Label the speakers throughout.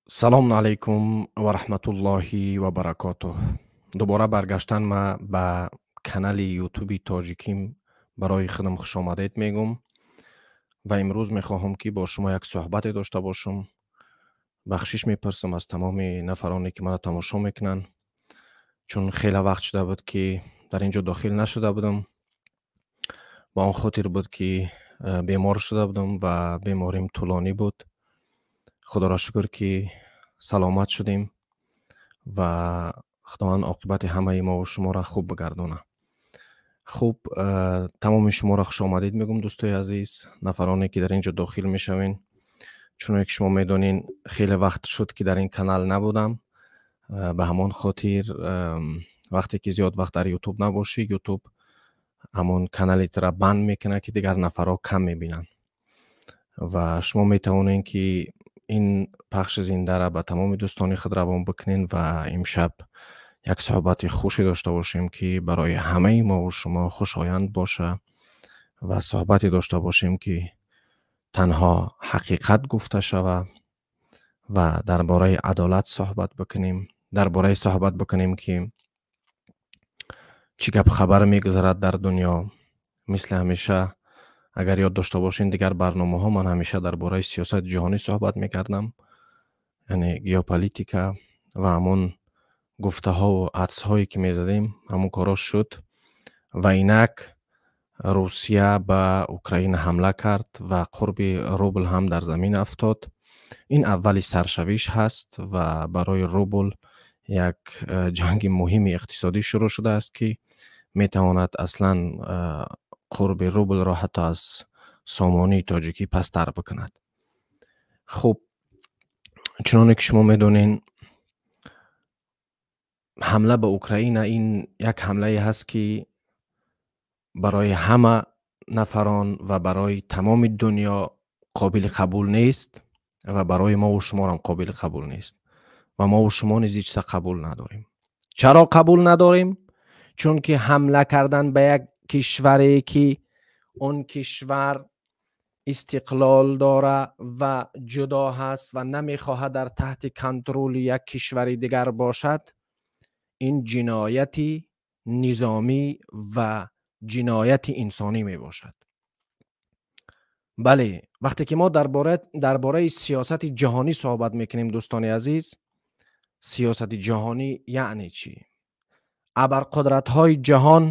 Speaker 1: салому алайкум ва раҳматуллоҳи ва баракотуҳ. Дубора баргаштан ма ба канали ютуби тоҷиким барои худам хушомадед мегӯм ва имрӯз мехоҳам ки бо шумо як суҳбате дошта бошам. бахшиш мепарсам аз тамоми нафароне ки маро тамошо мекунанд, чун хеле вақт шуда буд ки дар ин ҷо дохил нашуда будам. ба он хотир буд ки бемор шуда будам ва беморим тӯлонӣ буд. худоро шукр ки саломат шудем ва худованд оқибати ҳамаи мову шуморо хуб бигардонад. хуб, тамоми шуморо хушомадед мегӯм дӯстои азиз, нафароне ки дар ин ҷо дохил мешавен. чуноне ки шумо медонед, хеле вақт шуд ки дар ин канал набудам. ба ҳамон хотир вақте ки зиёд вақт дар ютуб набошӣ, ютуб ҳамон каналитро банд мекунад ки дигар нафарҳо кам мебинанд. ва шумо метавонед ки ин пахши зиндаро ба тамоми дӯстони худ равон бикунед ва имшаб як суҳбати хуше дошта бошем ки барои ҳамаи мову шумо хушоянд боша ва суҳбате дошта бошем ки танҳо ҳақиқат гуфта шава ва дар бораи адолат суҳбат бикунем. дар бораи суҳбат бикунем ки чӣ гап хабар мегузарад дар дунё. мисли ҳамеша, агар ёд дошта бошед, дигар барномаҳо ман ҳамеша дар бораи сиёсати ҷаҳонӣ суҳбат мекардам, яъне геополитика ва ҳамон гуфтаҳову адсҳое ки мезадем, ҳамон корро шуд. ва инак Русия ба Украина ҳамла кард ва қурби рубл ҳам дар замин афтод. ин аввали саршавиш ҳаст ва барои рубл як ҷанги муҳими иқтисодӣ шурӯъ шудааст ки метавонад аслан қурби рублро ҳатто аз сомонии тоҷикӣ пасттар бикунад. хуб, чуноне ки шумо медонед, ҳамла ба Украина ин як ҳамлае ҳаст ки барои ҳама нафарон ва барои тамоми дунё қобили қабул нест ва барои мову шуморам қобили қабул нест ва мову шумо низ ҳеҷ чиза қабул надорем. чаро қабул надорем? чунки ҳамла кардан ба як кишваре ки он кишвар истиқлол дора ва ҷудо ҳаст ва намехоҳад дар таҳти контроли як кишвари дигар бошад, ин ҷинояти низомӣ ва ҷинояти инсонӣ мебошад. бале, вақте ки мо дар бораи сиёсати ҷаҳонӣ суҳбат мекунем, дӯстони азиз, сиёсати ҷаҳонӣ яъне чӣ? абарқудратҳои ҷаҳон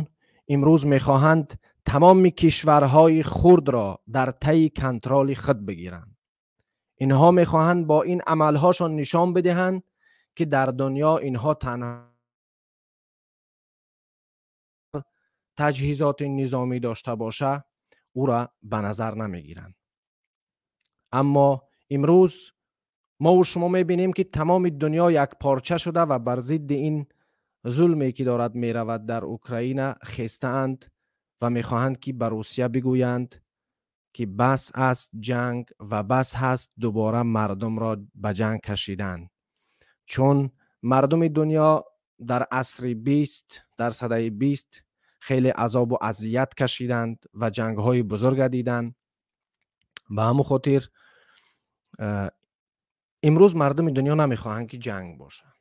Speaker 1: имрӯз мехоҳанд тамоми кишварҳои хурдро дар таи контроли худ бигиранд. инҳо мехоҳанд бо ин амалҳошон нишон бидиҳанд ки дар дунё инҳо танҳо таҷҳизоти низомӣ дошта боша, ӯро ба назар намегиранд. аммо имрӯз мову шумо мебинем ки тамоми дунё якпорча шуда ва бар зидди ин зулме ки дорад меравад дар Украина хестаанд ва мехоҳанд ки ба Русия бигӯянд ки бас аст ҷанг ва бас ҳаст дубора мардумро ба ҷанг кашидан. чун мардуми дунё дар асри 20, дар садаи 20 хеле азобу азият кашиданд ва ҷангҳои бузурга диданд. ба ҳамон хотир имрӯз мардуми дунё намехоҳанд ки ҷанг бошад.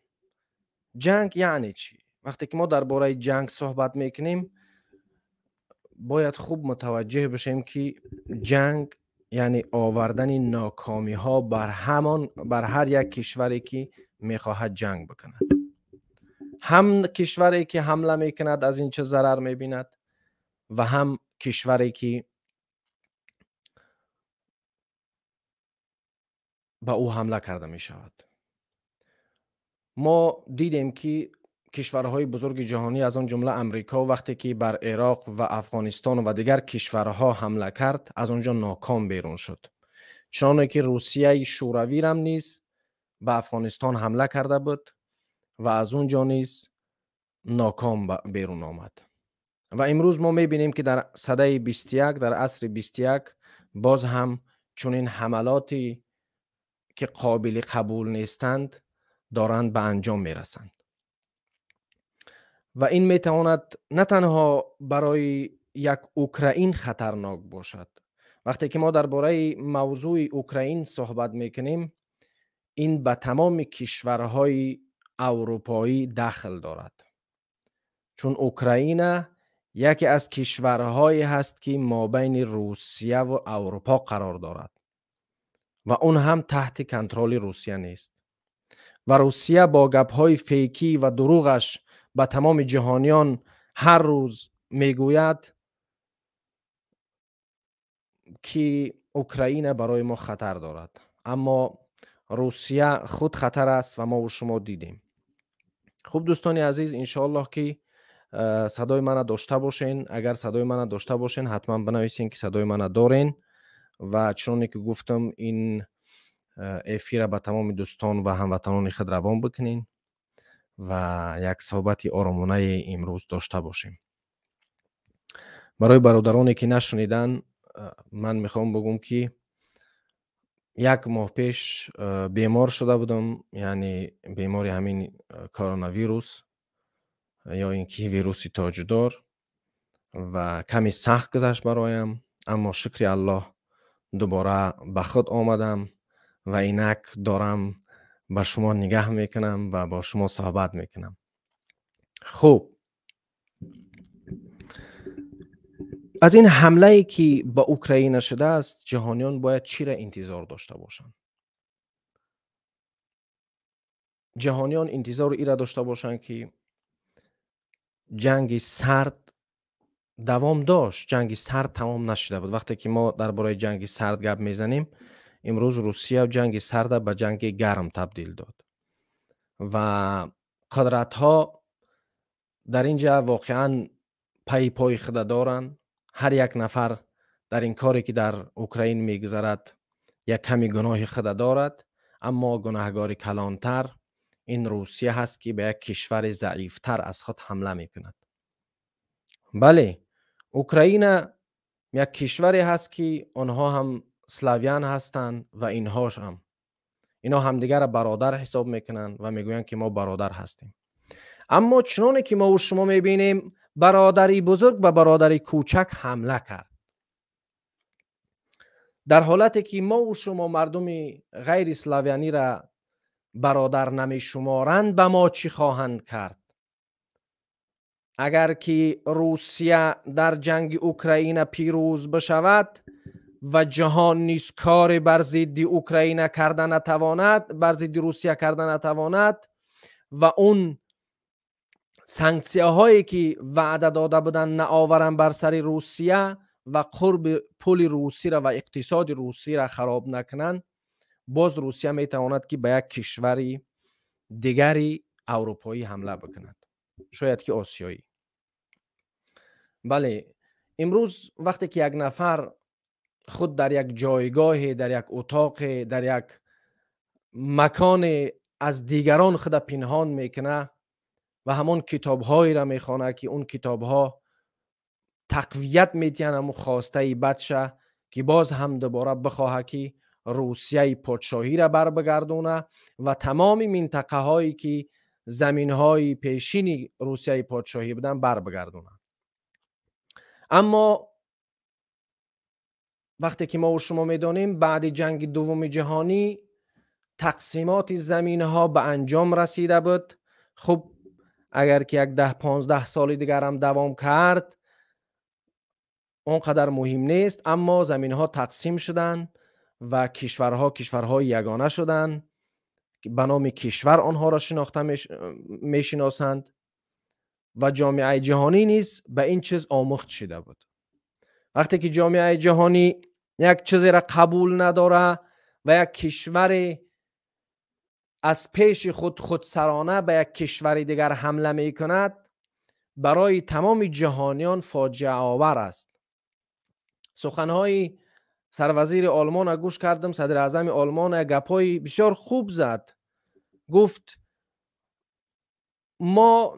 Speaker 1: ҷанг яъне чӣ? вақте ки мо дар бораи ҷанг суҳбат мекунем, бояд хуб мутаваҷҷеҳ бошем ки ҷанг яъне овардани нокомиҳо бар ҳар як кишваре ки мехоҳад ҷанг бикунад. ҳам кишваре ки ҳамла мекунад аз ин чиз зарар мебинад ва ҳам кишваре ки ба ӯ ҳамла карда мешавад. мо дидем ки кишварҳои бузурги ҷаҳонӣ аз он ҷумла Амрико вақте ки бар Ироқ ва Афғонистон ва дигар кишварҳо ҳамла кард, аз он ҷо ноком берун шуд. чуноне ки Русияи шӯравирам низ ба Афғонистон ҳамла карда буд ва аз он ҷо низ ноком берун омад. ва имрӯз мо мебинем ки дар садаи 21, дар асри 21 боз ҳам чунин ҳамалоти ки қобили қабул нестанд доранд ба анҷом мерасанд. ва ин метавонад на танҳо барои як Украин хатарнок бошад. вақте ки мо дар бораи мавзӯи Украин суҳбат мекунем, این به تمام کشورهای اروپایی دخل دارد، چون اوکراین یکی از کشورهایی هست که مابین روسیه و اروپا قرار دارد و اون هم تحت کنترل روسیه نیست و روسیه با گپ‌های فیکی و دروغش به تمام جهانیان هر روز میگوید که اوکراین برای ما خطر دارد، اما روسیه خود خطر است و ما و شما دیدیم. خوب دوستان عزیز، انشاءالله که صدای من داشته باشین. اگر صدای من داشته باشین حتما بنویسین که صدای من دارین و چون که گفتم این افیر به تمام دوستان و هموطنان خود روان بکنین و یک صحبت آرامانه امروز داشته باشیم. برای برادرانی که نشنیدن من میخوام بگم که یک ماه پیش بیمار شده بودم، یعنی بیماری همین کرونا ویروس یا اینکه ویروس تاجدار و کمی سخت گذشت برایم، اما شکر الله دوباره به خود آمدم و اینک دارم با شما نگاه میکنم و با شما صحبت میکنم. خوب، از این حمله ای که با اوکراین شده است جهانیان باید چی را انتظار داشته باشند؟ جهانیان انتظار ای را داشته باشند که جنگ سرد دوام داشت. جنگ سرد تمام نشده بود. وقتی که ما درباره جنگ سرد گپ میزنیم، امروز روسیه جنگ سرد به جنگ گرم تبدیل داد و قدرت ها در اینجا واقعا پای خود دارن. هر یک نفر در این کاری که در اوکراین میگذرد یک کمی گناه خود دارد، اما گناهگار کلانتر این روسیه هست که به یک کشور ضعیفتر از خود حمله میکند. بله، اوکراین یک کشوری هست که آنها هم سلاویان هستند و اینها همدیگر را برادر حساب میکنند و میگویند که ما برادر هستیم. اما چنانه که ما و شما میبینیم برادری بزرگ به برادری کوچک حمله کرد، در حالتی که ما و شما مردم غیر اسلاویانی را برادر نمی شمارند، به ما چی خواهند کرد؟ اگر که روسیه در جنگ اوکراین پیروز بشود و جهان نیز کار بر ضد اوکراین کردن نتواند، بر ضد روسیه کردن نتواند و اون سانکسیه هایی که وعده داده بودن نآورن بر سر روسیه و قرب پول روسی را و اقتصاد روسی را خراب نکنن، باز روسیه میتواند که به یک کشوری دیگری اروپایی حمله بکند، شاید که آسیایی. بله، امروز وقتی که یک نفر خود در یک جایگاه، در یک اتاق، در یک مکان از دیگران خود پنهان میکنه و همون کتاب‌هایی را میخوانه که اون کتاب‌ها تقویت میتین همون خواسته بچه که باز هم دوباره بخواه که روسیه پادشاهی را بر بگردونه و تمام منطقه هایی که زمین های پیشین روسیه پادشاهی بودن بر بگردونه. اما وقتی که ما و شما میدانیم بعد جنگ دوم جهانی تقسیمات زمین ها به انجام رسیده بود. خب اگر که یک 10-15 سال دیگر هم دوام کرد اونقدر مهم نیست، اما زمین ها تقسیم شدن و کشورهای یگانه شدن که به نام کشور آنها را شناخته میشناسند و جامعه جهانی نیز به این چیز آموخت شده بود. وقتی که جامعه جهانی یک چیزی را قبول نداره و یک کشور از پیش خودسرانه به یک کشور دیگر حمله می کند، برای تمام جهانیان فاجعه آور است. سخنهای سروزیر آلمان گوش کردم. صدر اعظم آلمان گپای بسیار خوب زد. گفت ما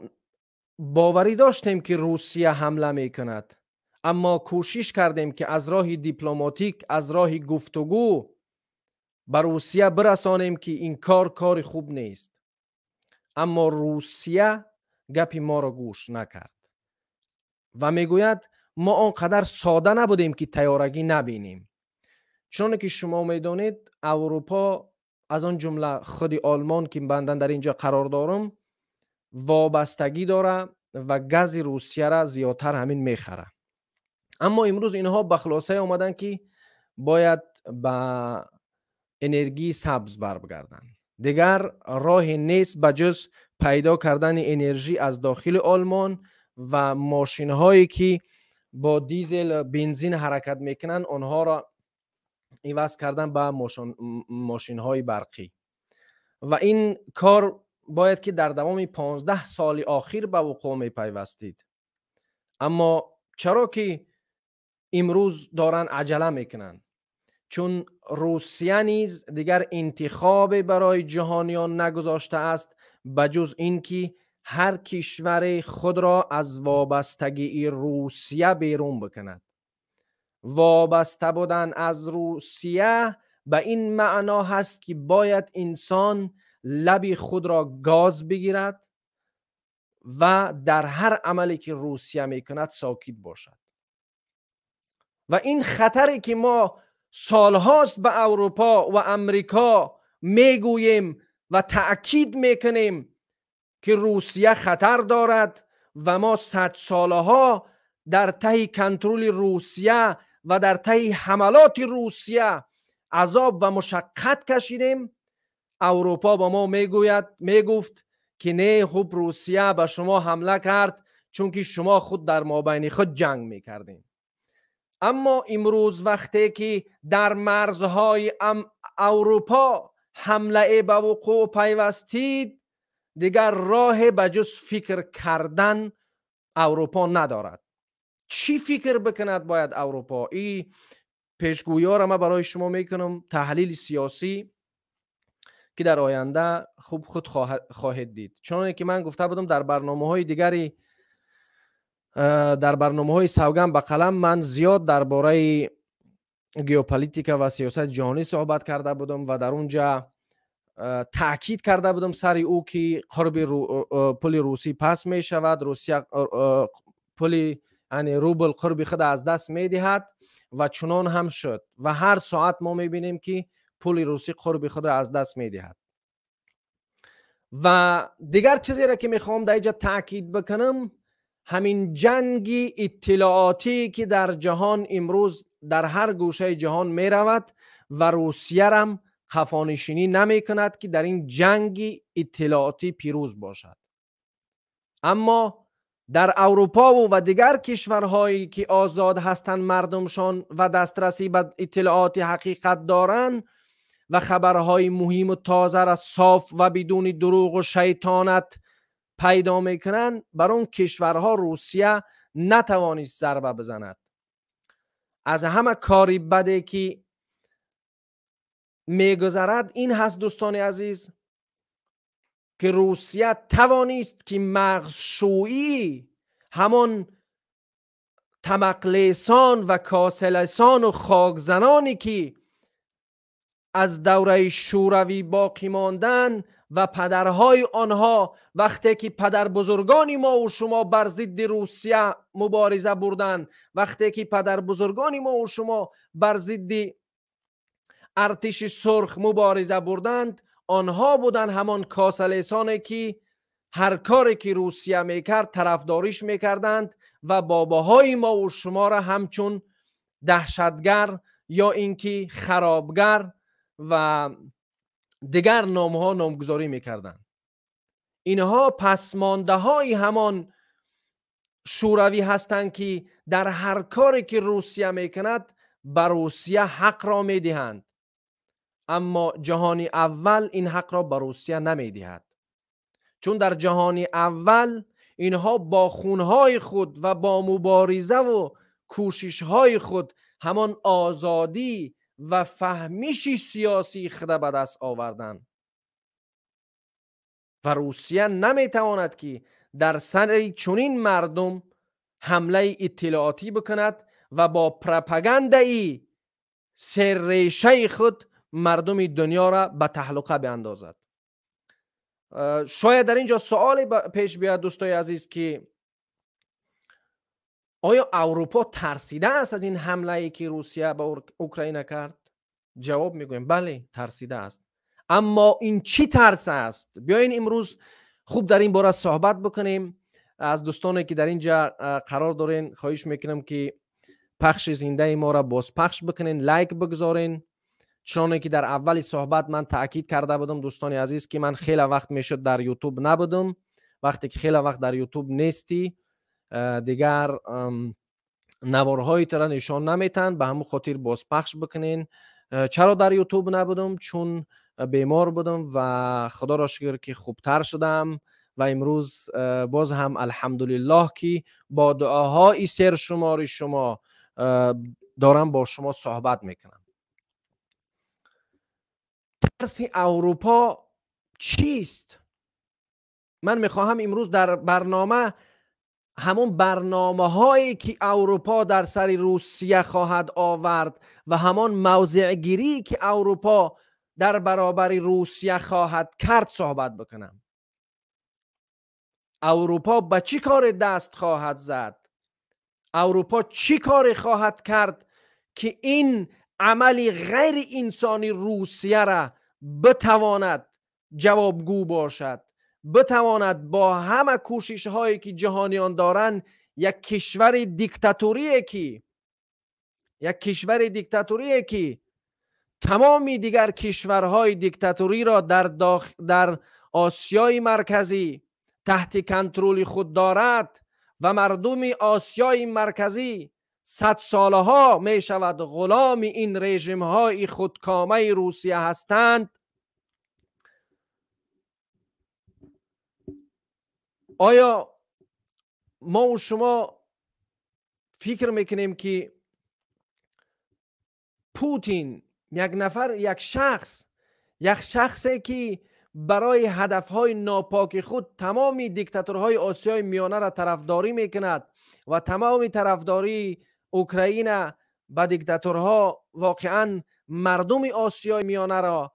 Speaker 1: باوری داشتیم که روسیه حمله می کند، اما کوشش کردیم که از راه دیپلماتیک، از راه گفتگو بر روسیه برسانیم که این کار خوب نیست، اما روسیه گپ ما را گوش نکرد و میگوید ما آنقدر ساده نبودیم که تیارگی نبینیم. چون که شما میدونید اروپا از آن جمله خود آلمان که بندن در اینجا قرار دارم وابستگی داره و گاز روسیه را زیادتر همین میخره. اما امروز اینها به خلاصه آمدن که باید به انرژی سبز بر بگردن. دیگر راه نیست به جز پیدا کردن انرژی از داخل آلمان و ماشین هایی که با دیزل بنزین حرکت میکنن آنها را عوض کردن به ماشین های برقی و این کار باید که در دوام 15 سال آخر به وقوع می پیوستید. اما چرا که امروز دارن عجله میکنن؟ چون روسیه نیز دیگر انتخاب برای جهانیان نگذاشته است بجز اینکه هر کشور خود را از وابستگی روسیه بیرون بکند. وابسته بودن از روسیه به این معنا هست که باید انسان لب خود را گاز بگیرد و در هر عملی که روسیه میکند ساکت باشد. و این خطری که ما سالهاست به اروپا و امریکا میگوییم و تأکید میکنیم که روسیه خطر دارد و ما 100 سالها در ته کنترل روسیه و در ته حملات روسیه عذاب و مشقت کشیدیم. اروپا با ما میگفت که نه، خوب روسیه به شما حمله کرد چون که شما خود در مابین خود جنگ میکردین. اما امروز وقتی که در مرزهای اروپا حمله به وقوع پیوستید دیگر راه بجز فکر کردن اروپا ندارد. چی فکر بکند باید اروپا؟ این پیشگویی ها را من برای شما میکنم، تحلیل سیاسی که در آینده خوب خود خواهد دید. چون که من گفته بودم در برنامه های دیگری، در برنامه های سوگند به قلم، من زیاد درباره ژئوپلیتیک و سیاست جهانی صحبت کرده بودم و در اونجا تاکید کرده بودم سر او که قرب پول روسی پس می شود، روسیه پول یعنی روبل قرب خود از دست می دهد و چنان هم شد و هر ساعت ما می بینیم که پول روسی قرب خود را از دست می دهد. و دیگر چیزی را که میخوام در اینجا تاکید بکنم همین جنگ اطلاعاتی که در جهان امروز در هر گوشه جهان می رود و روسیه هم خفانشینی نمی کند که در این جنگ اطلاعاتی پیروز باشد. اما در اروپا و دیگر کشورهایی که آزاد هستند مردمشان و دسترسی به اطلاعات حقیقت دارند و خبرهای مهم و تازه را صاف و بدون دروغ و شیطانت پیدا میکنند، بر اون کشورها روسیه نتوانست ضربه بزند. از همه کاری بده که میگذرد این هست دوستان عزیز که روسیه توانست که مغزشویی همان تمقلیسان و کاسلسان و خاکزنانی که از دوره شوروی باقی ماندن و پدرهای آنها وقتی که پدر بزرگانی ما و شما بر ضد روسیه مبارزه بردن، وقتی که پدر بزرگانی ما و شما بر ضد ارتش سرخ مبارزه بردند، آنها بودن همان کاسلیسانی که هر کاری که روسیه میکرد طرفداریش میکردند و باباهای ما و شما را همچون دهشتگر یا اینکه خرابگر و دیگر نامها نامگذاری میکردند. اینها پسمانده های همان شوروی هستند که در هر کاری که روسیه میکند بر روسیه حق را میدهند، اما جهانی اول این حق را بر روسیه نمیدهد. چون در جهانی اول اینها با خونهای خود و با مبارزه و کوششهای خود همان آزادی و فهمیش سیاسی خود به دست آوردند و روسیه نمیتواند که در سر چنین مردم حمله اطلاعاتی بکند و با پروپاگاندای سرریشه خود مردم دنیا را به تهلکه بیاندازد. شاید در اینجا سوال پیش بیاد دوستای عزیز که آیا اروپا ترسیده است از این حمله ای که روسیه به اوکراین کرد؟ جواب میگویم بله، ترسیده است. اما این چی ترس است؟ بیاین امروز خوب در این باره صحبت بکنیم. از دوستانی که در اینجا قرار دارین خواهش میکنم که پخش زنده ما را باز پخش بکنین، لایک بگذارین. چون که در اول صحبت من تاکید کرده بودم دوستان عزیز که من خیلی وقت میشد در یوتیوب نبودم. وقتی که خیلی وقت در یوتیوب نیستی دیگر نوارهای تر نشان نمیتن، به همون خاطر باز پخش بکنین. چرا در یوتیوب نبودم؟ چون بیمار بودم و خدا را شکر که خوبتر شدم و امروز باز هم الحمدلله که با دعاهای سر شماری شما دارم با شما صحبت میکنم. ترس اروپا چیست؟ من میخواهم امروز در برنامه همون برنامه هایی که اروپا در سر روسیه خواهد آورد و همان موضع گیری که اروپا در برابر روسیه خواهد کرد صحبت بکنم. اروپا به چی کار دست خواهد زد؟ اروپا چی کار خواهد کرد که این عملی غیر انسانی روسیه را بتواند جوابگو باشد، بتواند با همه کوشش هایی که جهانیان دارن یک کشور دیکتاتوری که تمامی دیگر کشورهای دیکتاتوری را در آسیای مرکزی تحت کنترل خود دارد و مردم آسیای مرکزی 100 ساله ها می شود غلام این رژیم های خودکامه روسیه هستند. آیا ما و شما فکر میکنیم که پوتین یک شخصی که برای هدفهای ناپاک خود تمامی دیکتاتورهای آسیای میانه را طرفداری میکند و تمامی طرفداری اوکراین به دیکتاتورها واقعا مردم آسیای میانه را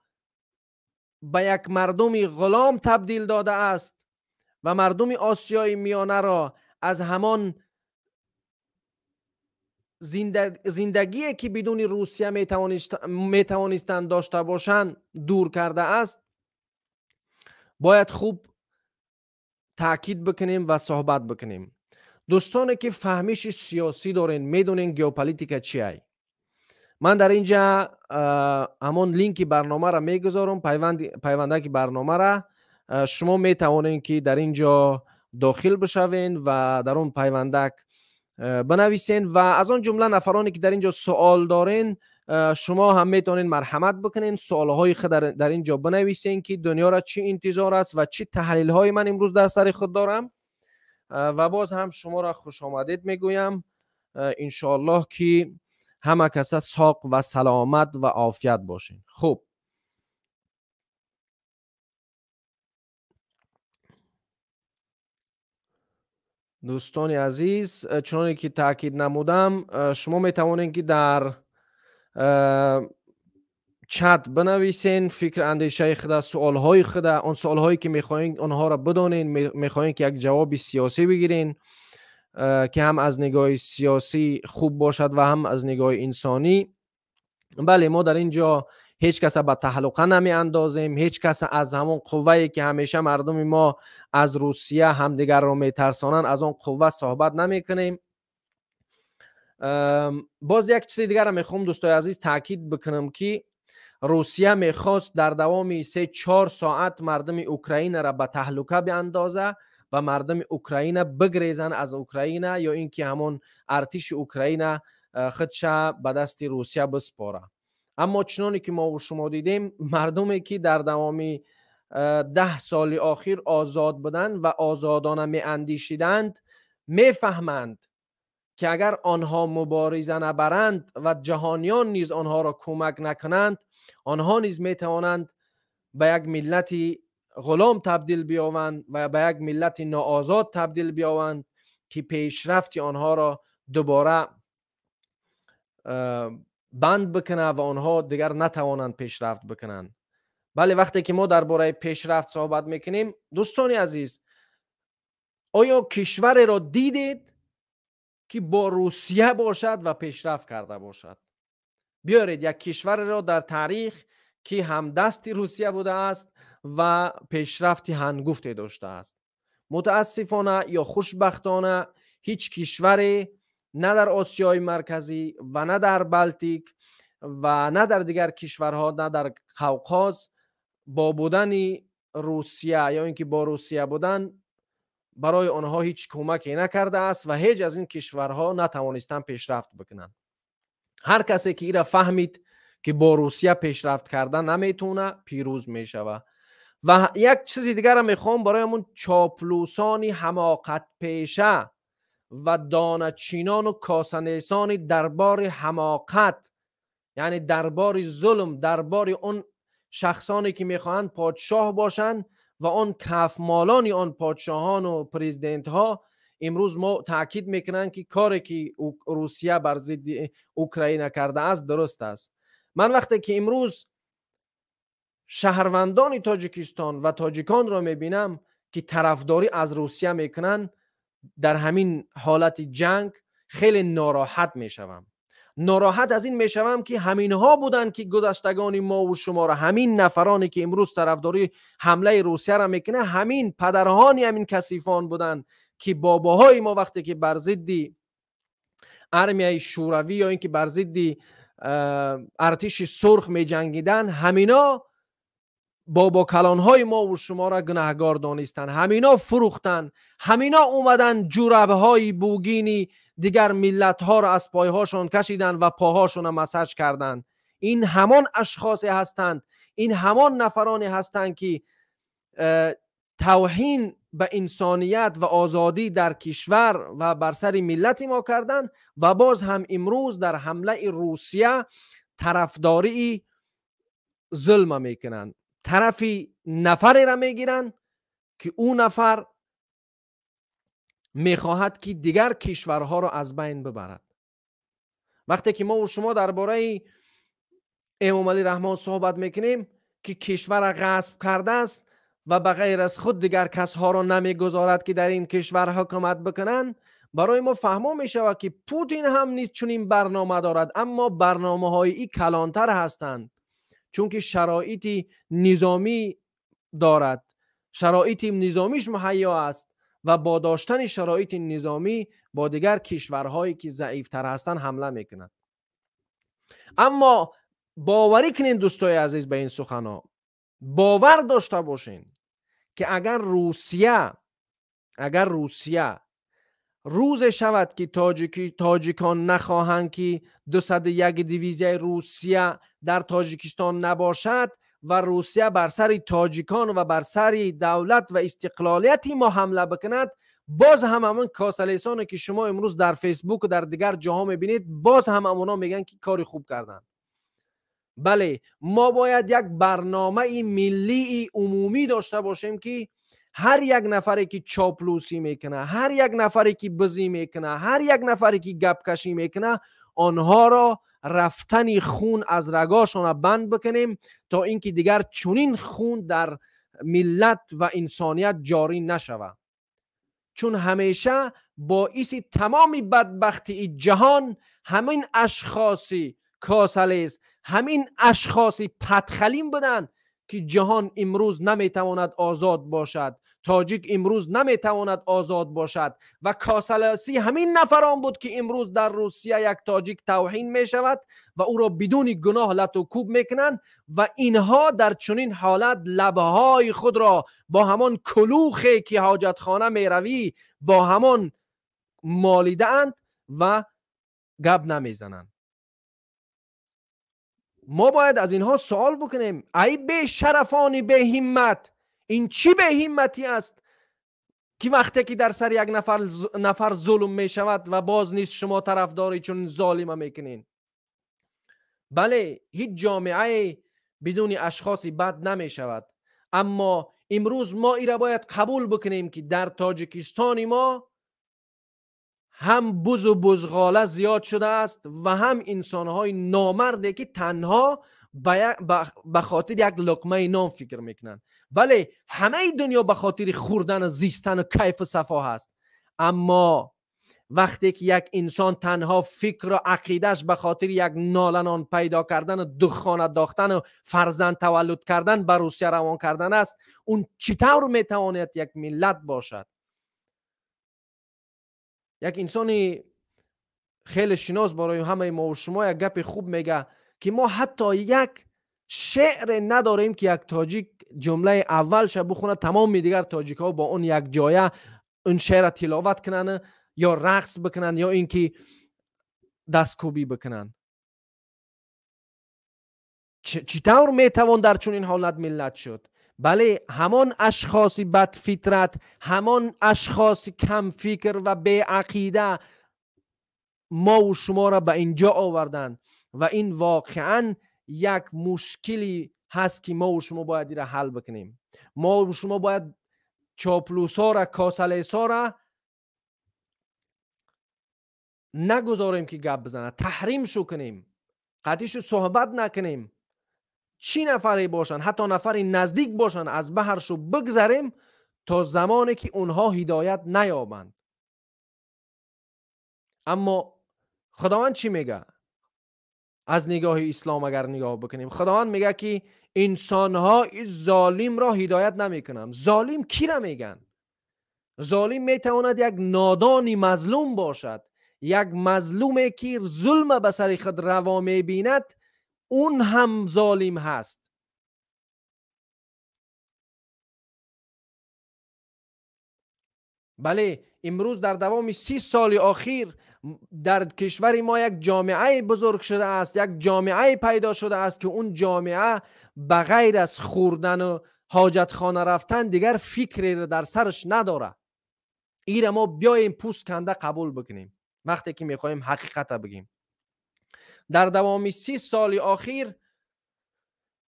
Speaker 1: به یک مردم غلام تبدیل داده است و مردم آسیای میانه را از همان زندگی که بدون روسیه میتوانستند داشته باشند دور کرده است؟ باید خوب تاکید بکنیم و صحبت بکنیم. دوستانی که فهمش سیاسی دارین میدونین گیوپولیتیک چیه. من در اینجا همون لینک برنامه را میگذارم، پیونده که برنامه را شما میتوانین که در اینجا داخل بشوین و در اون پیوندک بنویسین و از آن جمله نفرانی که در اینجا سوال دارین شما هم میتونین مرحمت بکنین، سوالهای خود در اینجا بنویسین که دنیا را چی انتظار است و چی تحلیل های من امروز در سر خود دارم و باز هم شما را خوش آمدید میگویم. انشاءالله که همه کس ساق و سلامت و عافیت باشین. خوب، دوستان عزیز، چنانکه که تاکید نمودم شما میتوانید که در چت بنویسین فکر اندیشه خود، سوالهای خود، اون سوالهایی که میخواین اونها را بدونین، میخواین که یک جواب سیاسی بگیرین که هم از نگاه سیاسی خوب باشد و هم از نگاه انسانی. بله، ما در اینجا هیچ کس به تهلکه نمی اندازیم، هیچ کس از همون قوه‌ای که همیشه مردم ما از روسیه همدیگر را میترسانند از اون قوه صحبت نمی کنیم. باز یک چیز دیگر را میخوام دوستای عزیز تاکید بکنم که روسیه میخواست در دوام 3-4 ساعت مردم اوکراین را به تهلکه بیاندازه و مردم اوکراین بگریزن از اوکراین یا اینکه همون ارتش اوکراین خودش به دست روسیه بسپاره. اما چنانی که ما و شما دیدیم مردمی که در دوام 10 سال اخیر آزاد بودند و آزادانه می اندیشیدند میفهمند که اگر آنها مبارزه نبرند و جهانیان نیز آنها را کمک نکنند، آنها نیز می توانند به یک ملت غلام تبدیل بیاوند و به یک ملت ناآزاد تبدیل بیاوند که پیشرفت آنها را دوباره بند بکنه و آنها دیگر نتوانند پیشرفت بکنند. بله، وقتی که ما درباره پیشرفت صحبت میکنیم دوستان عزیز، آیا کشوری را دیدید که با روسیه باشد و پیشرفت کرده باشد؟ بیارید یک کشور را در تاریخ که هم دست روسیه بوده است و پیشرفتی هنگفتی داشته است. متاسفانه یا خوشبختانه هیچ کشوری نه در آسیای مرکزی و نه در بلتیک و نه در دیگر کشورها، نه در قوقاز با بودن روسیه یا اینکه با روسیه بودن برای آنها هیچ کمکی نکرده است و هیچ از این کشورها نتوانستن پیشرفت بکنن. هر کسی که ایرا فهمید که با روسیه پیشرفت کردن نمیتونه، پیروز میشوه. و یک چیز دیگر هم میخوام برایمون چاپلوسانی حماقت پیشه و دانچینان و کاسنیسان دربار حماقت، یعنی دربار ظلم، دربار اون شخصانی که میخواهند پادشاه باشند و اون کفمالانی آن پادشاهان و پرزیدنت ها، امروز ما تاکید میکنن که کاری که روسیه بر ضد اوکراین کرده است درست است. من وقتی که امروز شهروندان تاجیکستان و تاجیکان را میبینم که طرفداری از روسیه میکنن در همین حالت جنگ، خیلی ناراحت میشوم. ناراحت از این میشوم که همین ها بودن که گذشتگان ما و شما را، همین نفرانی که امروز طرفداری حمله روسیه را میکنه، همین پدرهانی همین کثیفان بودن که باباهای ما وقتی که بر ضد ارمیای شوروی یا اینکه بر ضد ارتش سرخ می جنگیدن، همینا بابا کلانهای ما و شما را گناهگار دانستن، همینا فروختن، همینا اومدن جوربه های بوگینی دیگر ملت ها را از پایهاشون کشیدن و پاهاشون را مساج کردن. این همان اشخاصی هستند، این همان نفرانی هستند که توهین به انسانیت و آزادی در کشور و بر سر ملت ما کردند و باز هم امروز در حمله روسیه طرفداری ظلم میکنند. طرفی نفری را میگیرن که اون نفر میخواهد که دیگر کشورها را از بین ببرد. وقتی که ما و شما درباره امام علی رحمه صحبت میکنیم که کشور را غصب کرده است و بغیر از خود دیگر کسها را نمیگذارد که در این کشور حکومت بکنن، برای ما فهمو میشود که پوتین هم نیست چنین برنامه دارد، اما برنامه های کلانتر هستند، چون که شرایط نظامی دارد، شرایط نظامیش مهیا است و با داشتن شرایط نظامی با دیگر کشورهایی که ضعیفتر هستند حمله میکنند. اما باوری کنین دوستای عزیز به این سخنا، باور داشته باشین که اگر روسیه روز شود که تاجیکان نخواهند که 201 دیویزیون روسیه در تاجیکستان نباشد و روسیه بر سر تاجیکان و بر سر دولت و استقلالیت ما حمله بکند، باز هم همون کاسلیسانی که شما امروز در فیسبوک و در دیگر جاها میبینید، باز هم اونا میگن که کاری خوب کردن. بله، ما باید یک برنامه ملی عمومی داشته باشیم که هر یک نفری که چاپلوسی میکنه، هر یک نفری که بزی میکنه، هر یک نفری که گپ کشی میکنه، آنها را رفتن خون از رگاشون بند بکنیم تا اینکه دیگر چنین خون در ملت و انسانیت جاری نشود. چون همیشه باعث تمامی بدبختی جهان همین اشخاصی کاسلیس، همین اشخاصی پدخلیم بودن که جهان امروز نمیتواند آزاد باشد، تاجیک امروز نمیتواند آزاد باشد و کاسلیسی همین نفران بود که امروز در روسیه یک تاجیک توهین می شود و او را بدون گناه لط و کوب میکنند و اینها در چنین حالت لبهای خود را با همان کلوخی که حاجتخانه می روی با همان مالیده اند و گپ نمیزنند. ما باید از اینها سوال بکنیم، ای به شرفانی به همت، این چی به همتی است که وقتی که در سر یک نفر ظلم می شود و باز نیست شما طرفداری چون ظالم میکنین؟ بله، هیچ جامعه بدون اشخاصی بد نمی شود، اما امروز ما ای را باید قبول بکنیم که در تاجیکستان ما هم بز و بزغاله زیاد شده است و هم انسانهای نامرده که تنها به خاطر یک لقمه نان فکر میکنن. بله، همه دنیا به خاطر خوردن و زیستن و کیف و صفا هست، اما وقتی که یک انسان تنها فکر و عقیدش به خاطر یک نالنان پیدا کردن و دخانه انداختن و فرزند تولد کردن بر روسیه روان کردن است، اون چطور میتواند یک ملت باشد؟ یک انسانی خیلی شناس برای همه ما و شما یک گپ خوب میگه که ما حتی یک شعر نداریم که یک تاجیک جمله اولش بخونه تمام دیگر تاجیک ها با اون یک جایه اون شعر تلاوت کنن یا رقص بکنن یا اینکه دستکوبی بکنن. چطور میتوان در چون این حالت ملت شد؟ بله، همان اشخاص بد فطرت، همان اشخاص کم فکر و بی عقیده ما و شما را به اینجا آوردن و این واقعا یک مشکلی هست که ما و شما باید این را حل بکنیم. ما و شما باید چاپلوسا را، کاسلیسا را نگذاریم که گپ بزنه، تحریم شو کنیم، قطعیشو صحبت نکنیم. چی نفری باشن، حتی نفری نزدیک باشن، از بحرشو بگذاریم تا زمانی که اونها هدایت نیابند. اما خداوند چی میگه؟ از نگاه اسلام اگر نگاه بکنیم، خداوند میگه که انسانها ظالم را هدایت نمیکنن. ظالم کی را میگن؟ ظالم میتواند یک نادانی مظلوم باشد، یک مظلومی که ظلم به سر خود روا میبیند، اون هم ظالم هست. بله، امروز در دوام 30 سال اخیر در کشور ما یک جامعه بزرگ شده است، یک جامعه پیدا شده است که اون جامعه بغیر از خوردن و حاجتخانه رفتن دیگر فکری در سرش نداره. ایره ما بیایم پوست کنده قبول بکنیم وقتی که میخوایم حقیقت بگیم. در دوام 30 سال اخیر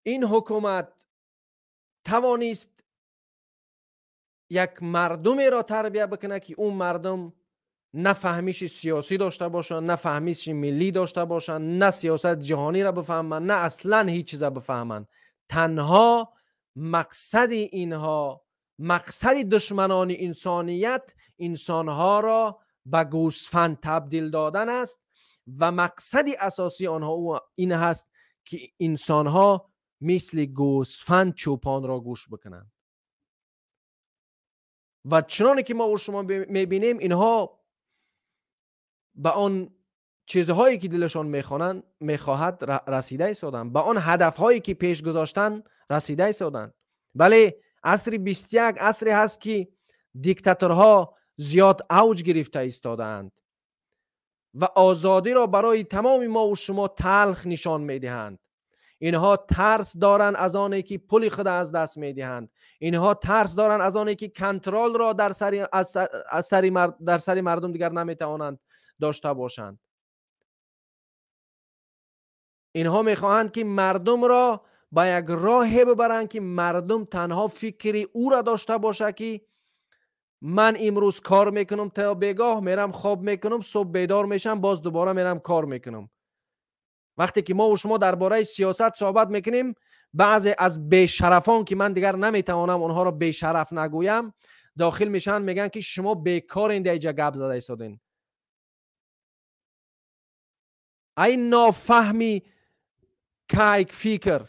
Speaker 1: این حکومت توانست یک مردمی را تربیت بکنه که اون مردم نه فهمیش سیاسی داشته باشن، نه فهمیش ملی داشته باشن، نه سیاست جهانی را بفهمن، نه اصلا هیچ چیز را بفهمن. تنها مقصد اینها، مقصد دشمنان انسانیت، انسانها را به گوسفند تبدیل دادن است و مقصد اساسی آنها این هست که انسانها مثل گوسفند چوپان را گوش بکنند. و چنانه که ما و شما میبینیم اینها به آن چیزهایی که دلشان میخواهد رسیده ایستادند، به آن هدفهایی که پیش گذاشتن رسیده ایستادند. بله، عصر 21 عصری هست که دیکتاتورها زیاد اوج گرفته ایستادند و آزادی را برای تمام ما و شما تلخ نشان میدهند. اینها ترس دارن از آنی که پول خود از دست میدهند. اینها ترس دارن از آنی که کنترل را در سری مردم دیگر نمیتوانند داشته باشند. اینها میخواهند که مردم را با یک راهی ببرند که مردم تنها فکری او را داشته باشه که من امروز کار میکنم تا بیگاه میرم خواب میکنم، صبح بیدار میشم باز دوباره میرم کار میکنم. وقتی که ما و شما درباره سیاست صحبت میکنیم، بعضی از بیشرفان که من دیگر نمیتوانم اونها را بیشرف نگویم داخل میشن میگن که شما بیکار این دیجا گپ زده ایستادین. این نافهمی کایک فکر.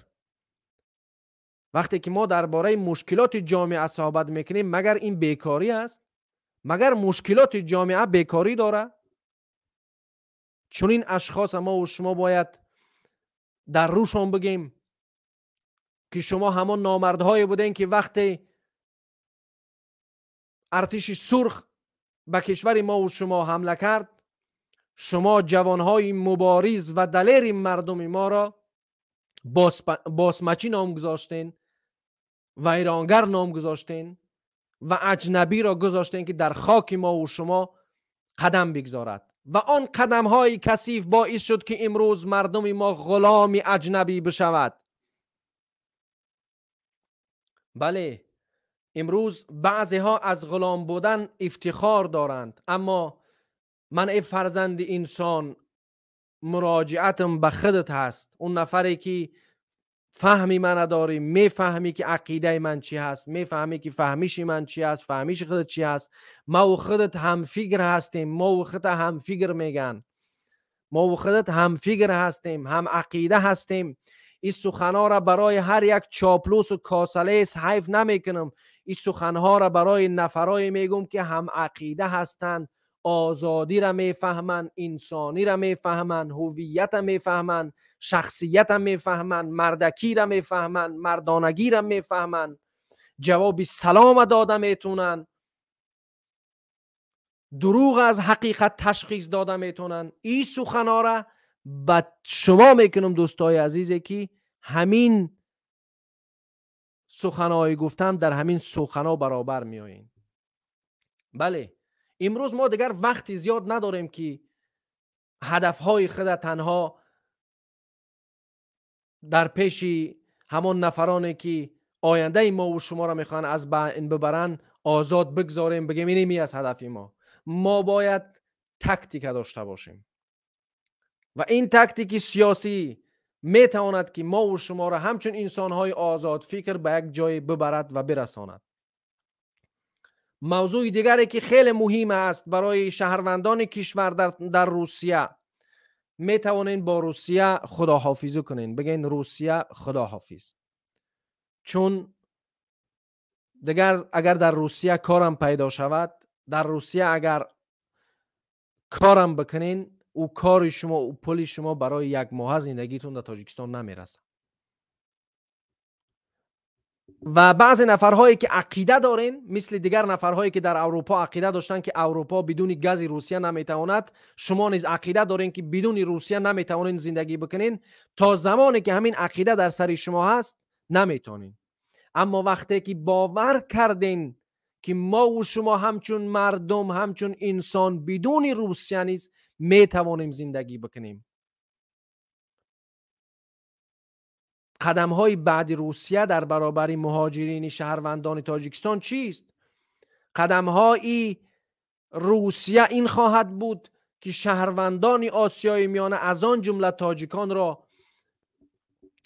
Speaker 1: وقتی که ما درباره مشکلات جامعه صحبت میکنیم مگر این بیکاری است؟ مگر مشکلات جامعه بیکاری داره؟ چون این اشخاص ما و شما باید در روشان بگیم که شما همان نامردهایی بودین که وقتی ارتش سرخ به کشور ما و شما حمله کرد، شما جوانهای مبارز و دلیر مردم ما را باسمچی نام گذاشتین، ویرانگر نام گذاشتین و اجنبی را گذاشتین که در خاک ما و شما قدم بگذارد و آن قدم های کثیف باعث شد که امروز مردم ما غلام اجنبی بشود. بله، امروز بعضی ها از غلام بودن افتخار دارند، اما من ای فرزند انسان مراجعتم به خودت هست. اون نفری که فهمی من نداری، میفهمی که عقیده من چی هست، میفهمی که فهمیش من چی هست، فهمیش خودت چی هست. ما و خودت هم فکر هستیم، ما و خودت هم فکر میگن، ما و خودت هم فکر هستیم، هم عقیده هستیم. این سخنها را برای هر یک چاپلوس و کاسلیس حیف نمیکنم. این سخنها را برای نفرای میگم که هم عقیده هستند، آزادی را میفهمند، انسانی را میفهمند، هویت را میفهمند، شخصیت را میفهمند، مردکی را میفهمند، مردانگی را میفهمند، جواب سلام داده میتونن، دروغ از حقیقت تشخیص داده میتونن. این سخنها را به شما میکنم دوستای عزیزی که همین سخنهای گفتم در همین سخنها برابر میایین. بله، امروز ما دیگر وقتی زیاد نداریم که هدفهای خود تنها در پیش همون نفرانی که آینده ما و شما را میخوان از بین ببرن آزاد بگذاریم، بگیم اینمی از هدف ما. ما باید تاکتیک داشته باشیم و این تاکتیک سیاسی میتواند که ما و شما را همچون انسانهای آزاد فکر به یک جای ببرد و برساند. موضوع دیگری که خیلی مهم است برای شهروندان کشور در روسیه، میتوانین با روسیه خداحافظی کنین، بگین روسیه خداحافظ. چون دیگر اگر در روسیه کارم پیدا شود، در روسیه اگر کارم بکنین، او کار شما، او پول شما برای یک ماه زندگیتون در تاجیکستان نمیرسه. و بعضی نفرهایی که عقیده دارین، مثل دیگر نفرهایی که در اروپا عقیده داشتن که اروپا بدون گاز روسیه نمیتواند، شما نیز عقیده دارین که بدون روسیه نمیتوانین زندگی بکنین. تا زمانی که همین عقیده در سر شما هست نمیتونین. اما وقتی که باور کردین که ما و شما همچون مردم، همچون انسان بدون روسیه نیز میتوانیم زندگی بکنیم. قدم های بعد روسیه در برابر مهاجرین شهروندان تاجیکستان چیست؟ قدم های روسیه این خواهد بود که شهروندان آسیای میانه از آن جمله تاجیکان را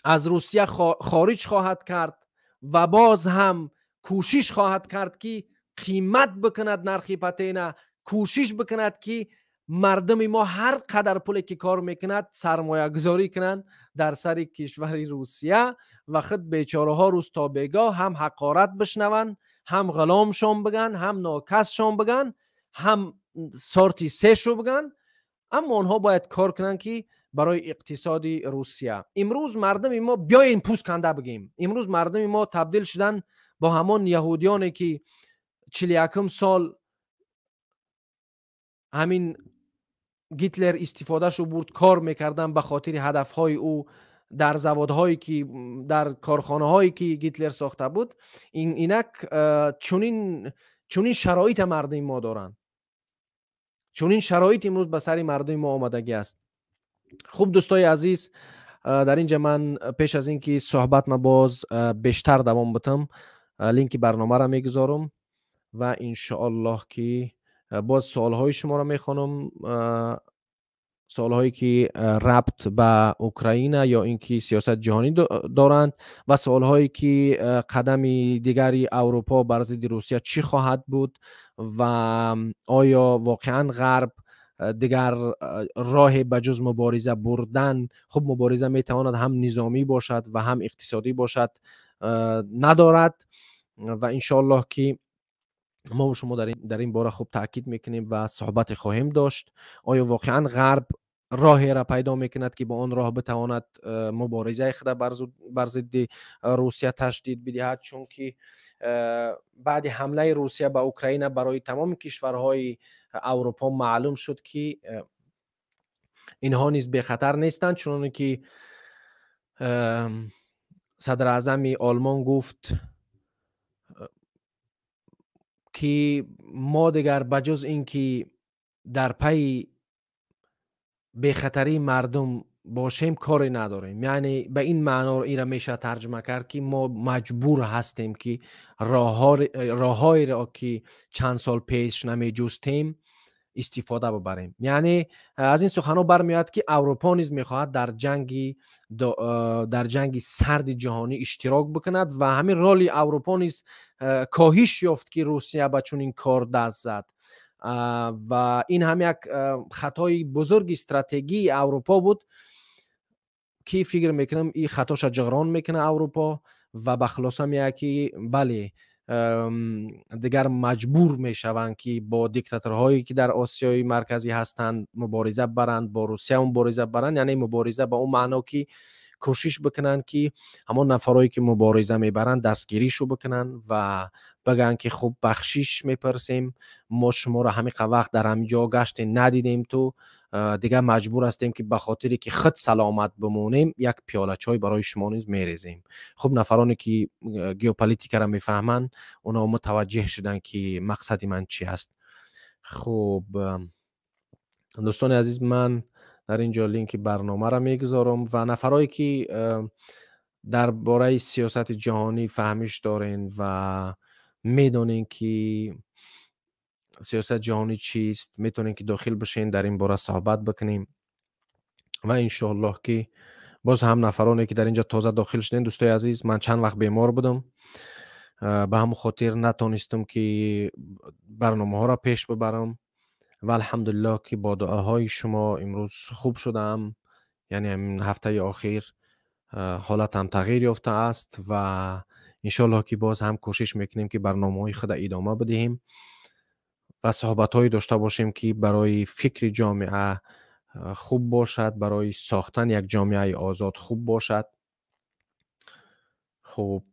Speaker 1: از روسیه خارج خواهد کرد و باز هم کوشش خواهد کرد که قیمت بکند نرخ پتینه، کوشش بکند که مردم ما هر قدر پولی که کار میکند سرمایه گذاری کنند در سر کشور روسیه و خود بیچاره ها روز تا بیگاه هم حقارت بشنون، هم غلام شون بگن، هم ناکس شون بگن، هم سارتی سه شو بگن. اما آنها باید کار کنن که برای اقتصادی روسیه. امروز مردم ما بیاین پوست کنده بگیم، امروز مردم ما تبدیل شدن با همان یهودیانی که 41 سال همین گیتلر استفاده شو برد کار میکردن به خاطر هدفهای او در زوادهایی که در کارخانه هایی که گیتلر ساخته بود. اینک چونین شرایط مردم ما دارن، چونین شرایط امروز به سر مردم ما آمدگی است. خوب دوستای عزیز، در اینجا من پیش از اینکه صحبت ما باز بیشتر دوام بتم لینک برنامه را میگذارم و ان شاء الله که باز سوالهای شما را میخوانم، سوالهایی که ربط به اوکراین یا اینکه سیاست جهانی دارند و سوالهایی که قدم دیگری اروپا بر ضد روسیه چی خواهد بود و آیا واقعا غرب دیگر راه بجز مبارزه بردن، خب مبارزه میتواند هم نظامی باشد و هم اقتصادی باشد، ندارد. و انشاءالله که ما و شما در این باره خوب تاکید میکنیم و صحبت خواهیم داشت. آیا واقعا غرب راهی را پیدا میکند که با آن راه بتواند مبارزه خود بر ضد روسیه تشدید بدهد؟ چون که بعد حمله روسیه به اوکراین برای تمام کشورهای اروپا معلوم شد که اینها نیز به خطر نیستند، چون که صدر اعظم آلمان گفت که ما دیگر بجز اینکه در پی به خطری مردم باشیم کاری نداریم. یعنی به این معنا ایرا میشه ترجمه کرد که ما مجبور هستیم که راههایی را که چند سال پیش نمی جستیم استفاده ببریم. یعنی از این سخنان برمیاد که اروپا نیز میخواهد در جنگ سرد جهانی اشتراک بکند و همین رول اروپا نیز کاهش یافت که روسیه به چنین کار دست زد و این هم یک خطای بزرگ استراتژی اروپا بود که فکر میکنم این خطاش جبران میکنه اروپا و به خلاصه میگه که بله دیگر مجبور میشوند که با دیکتاتورهایی که در آسیای مرکزی هستند مبارزه برند، با روسیه مبارزه برند. یعنی مبارزه به اون معنا که کوشش بکنن که همون نفرایی که مبارزه میبرند دستگیریشو بکنن و بگن که خب بخشش میپرسیم، ما شما را همین وقت در همینجا گشت ندیدیم، تو دیگه مجبور هستیم که به خاطری که خود سلامت بمونیم یک پیاله چای برای شما نیز میریزیم. خب نفرانی که ژئوپلیتیک را میفهمن اونا متوجه شدن که مقصد من چی است. خب دوستان عزیز، من در اینجا لینک برنامه را میگذارم و نفرایی که درباره سیاست جهانی فهمش دارین و میدونین که سیاست جهانی چیست، میتونین که داخل بشین در این باره صحبت بکنیم و انشالله که باز هم نفرانی که در اینجا تازه داخل شدین. دوستای عزیز، من چند وقت بیمار بودم، به همون خاطر نتونستم که برنامه ها را پیش ببرم و الحمدلله که با دعاهای شما امروز خوب شدم. یعنی همین هفته اخیر حالتم تغییر یافته است و انشالله که باز هم کوشش میکنیم که برنامه‌های خود ادامه بدهیم و صحبت‌هایی داشته باشیم که برای فکر جامعه خوب باشد، برای ساختن یک جامعه آزاد خوب باشد. خب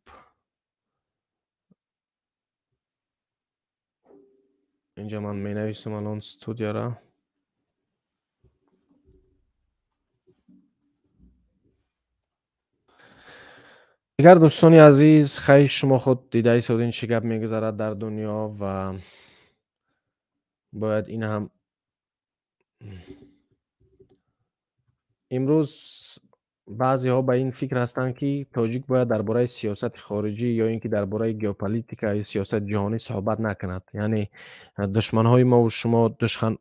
Speaker 1: اینجا من می نویسم الان استودیو را. دیگر دوستانی عزیز، خیلی شما خود دیده سودین چه گپ میگذرد در دنیا و باید این هم امروز بعضی ها به این فکر هستند که تاجیک باید درباره سیاست خارجی یا اینکه درباره ژئوپلیتیک یا سیاست جهانی صحبت نکند. یعنی دشمن های ما و شما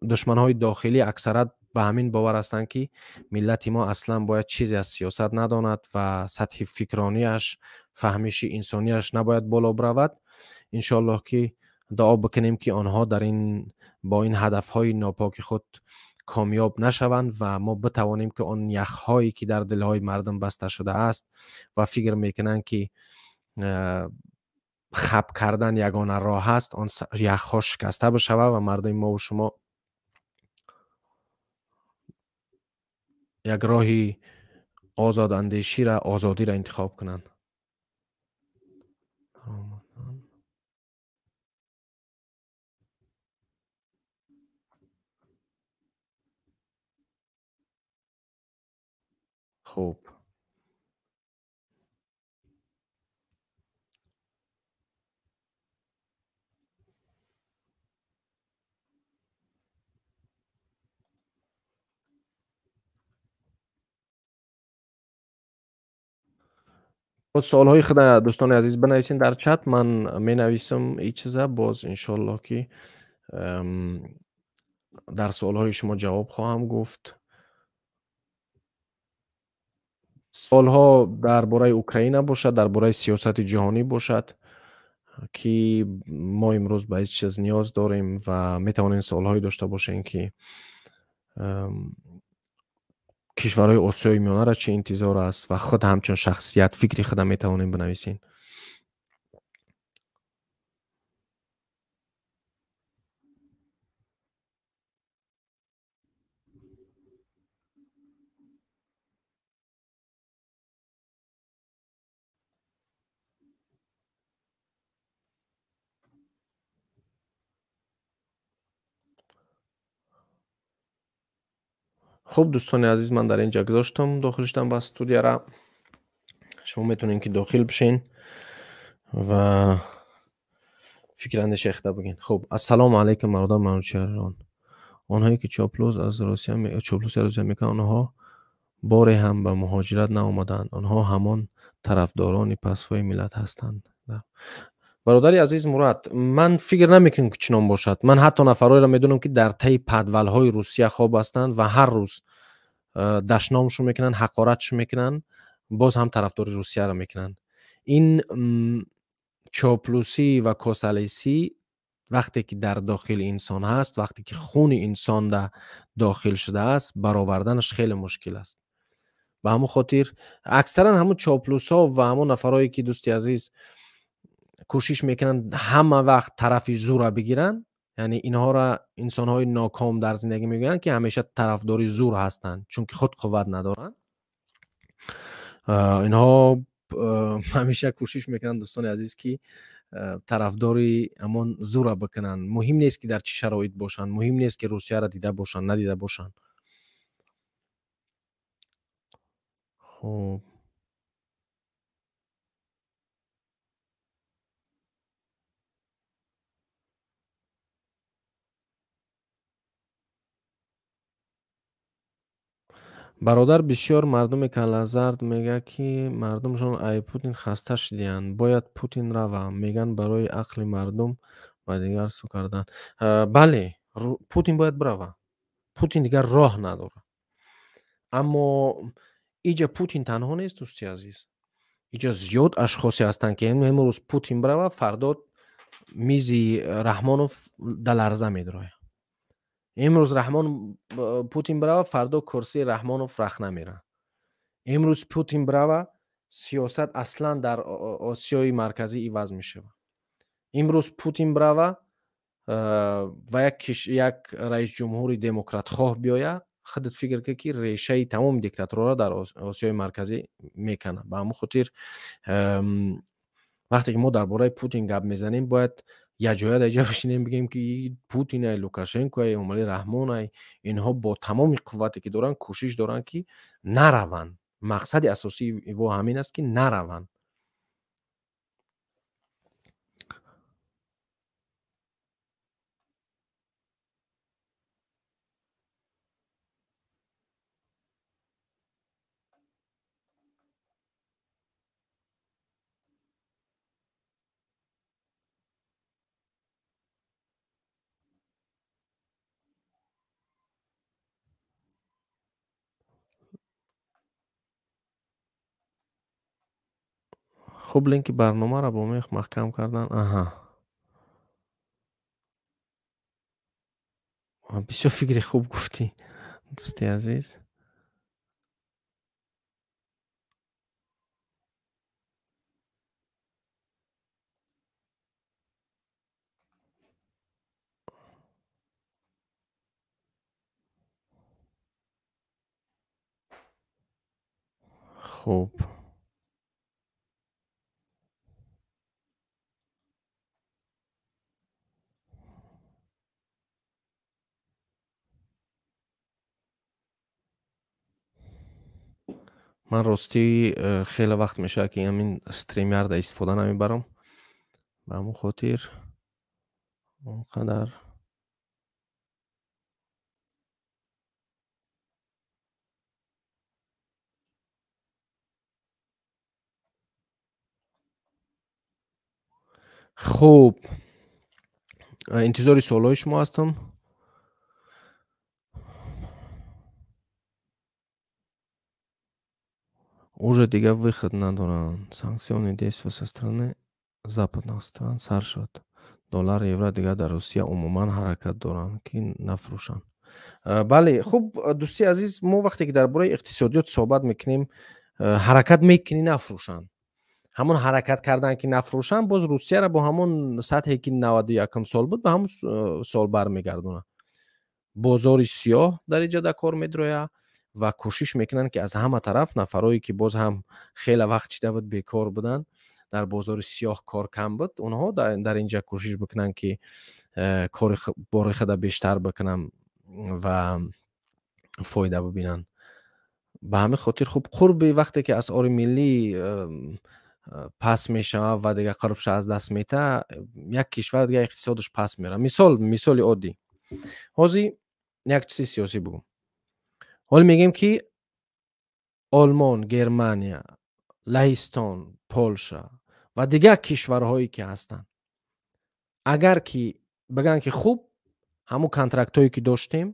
Speaker 1: دشمن های داخلی اکثرا به همین باور هستند که ملت ما اصلا باید چیزی از سیاست نداند و سطح فکرانیش، فهمیش انسانیش نباید بالا برود. انشالله که دعا بکنیم که آنها در این با این هدف های ناپاک خود کامیاب نشوند و ما بتوانیم که آن یخهایی که در دلهای مردم بسته شده است و فکر میکنن که خب کردن یگانه راه است، آن یخها شکسته بشود و مردم ما و شما یک راهی آزاد اندیشی را، آزادی را انتخاب کنند. خوب خود سوال های خود دوستان عزیز بنویسین در چت، من می نویسم این چیزا، باز انشالله که در سوال های شما جواب خواهم گفت. سوالها درباره اوکراین باشد، درباره سیاست جهانی باشد که ما امروز به هیچ چیز نیاز داریم و می توانیم سوالهایی داشته باشیم که کشورهای آسیای میانه را چه انتظار است و خود همچون شخصیت فکری خود می توانیم بنویسین. خب دوستان عزیز، من در اینجا گذاشتم داخلشتم با استودیو را. شما میتونین که داخل بشین و فکر اندیشه اخته بگین. خب السلام علیکم مردم منوچهران. آنهایی که چاپلوس از روسیه میکنن، آنها باری هم به مهاجرت نآمدند. آنها همان طرفداران پسوی ملت هستند. бародари азиз Мурад, ман фикр намекунам ки чунон бошад. Ман ҳатто нафароеро медонам, ки дар таи падвалҳои Русия хоб ҳастанд ва ҳар рӯз дашномшон мекунанд, ҳақоратшон мекунанд, боз ҳам тарафдори Русияро мекунанд. Ин чоплусӣ ва косалисӣ вақте ки дар дохили инсон ҳаст, вақте ки хуни инсон дохил шудааст, бароварданаш хеле мушкил аст. ба ҳамон хотир аксаран ҳамон чоплусҳо ва ҳамон нафарое ки дӯсти азиз кӯшиш мекунанд ҳама вақт тарафи зӯра бигиранд, яъне инҳоро инсонҳои ноком дар зиндагӣ мегӯянд, ки ҳамеша тарафдори зӯр ҳастанд, чунки худ қувват надоранд. Инҳо ҳамеша кӯшиш мекунанд, дӯстони азиз, ки тарафдори ҳамон зӯра бикунанд. Муҳим нест, ки дар чӣ шароит бошанд, муҳим нест, ки Русияро дида бошанд, надида бошанд. хуб бародар, бисёр мардуми калазард мегӯяд, ки мардумшон ай Путин хаста шудиянд, бояд Путин рава. Мегӯянд барои ақли мардум ба дигар сӯ кардан. Бале, Путин бояд бирава. Путин дигар роҳ надорад. Аммо иҷа Путин танҳо нест, дӯсти азиз. Иҷа зиёд ашхосе ҳастанд, ки имрӯз Путин бирава, фардо мизи Раҳмонов да ларза медрояд. Имрӯз Путин бирава, фардо курсии Раҳмонов рахна меравад. Имрӯз Путин бирава, сиёсат аслан дар Осиёи марказӣ иваз мешавад. Имрӯз Путин бирава ва як раисҷумҳури демократхоҳ биёяд, худат фикр кӣ, ки решаи тамоми диктатурро дар Осиёи марказӣ мекунад. Ба ҳамон хотир вақте ки мо дар бораи Путин гап мезанем, бояд якҷоя дар ҷо бишинем, бигем, ки Путин ай, Лукашенко ай, Эмомалӣ Раҳмон ай, инҳо бо тамоми қуввате ки доранд, кӯшиш доранд, ки нараванд. Мақсади асосии во ҳамин аст, ки нараванд. хуб, линки барномаро бо мех маҳкам кардан. Аҳа. Бисёр фикри хуб гуфтӣ, дӯсти азиз. хуб. Ман ростӣ хеле вақт мешавад, ки ҳамин стримярда истифода намебарам. Ба ҳамон хотир он қадар хуб. Интизори суолҳои шумо ҳастам. Уже дигар выход надоранд. Санксионные действия со стороны западных стран сар шуд. Доллар, евро дигар дар Русия умуман ҳаракат доранд, ки нафурӯшанд. Бале, хуб, дӯсти азиз, мо вақте ки дар бораи иқтисодиёт суҳбат мекунем, ҳаракат мекунӣ нафурӯшанд. ҳамон ҳаракат кардан, ки нафурӯшанд, боз Русияро бо ҳамон сатҳе ки 91 сол буд, ба ҳамон сол бармегардонад. Бозори сиёҳ дар иҷода кор медрояд ва кӯшиш мекунанд, ки аз ҳама тараф нафарое ки боз ҳам хеле вақт чида буд бекор буданд, дар бозори сиёҳ кор кам буд, онҳо дар инҷа кӯшиш бикунанд, ки бори худа бештар бикунанд ва фоида бибинанд. Ба ҳамин хотир хуб, қурби вақте ки асъори миллӣ паст мешавад ва дигар қурбша аз даст метаҳад, як кишвар дигар иқтисодаш паст меравад. Мисоли оддӣ. ҳозир як чизи сиёсӣ бигӯм. ҳоло мегӯем, ки Олмон, Германия, Лаҳистон, Полша ва дигар кишварҳое ки ҳастанд, агар ки бигӯянд ки хуб ҳамун контрактҳое ки доштем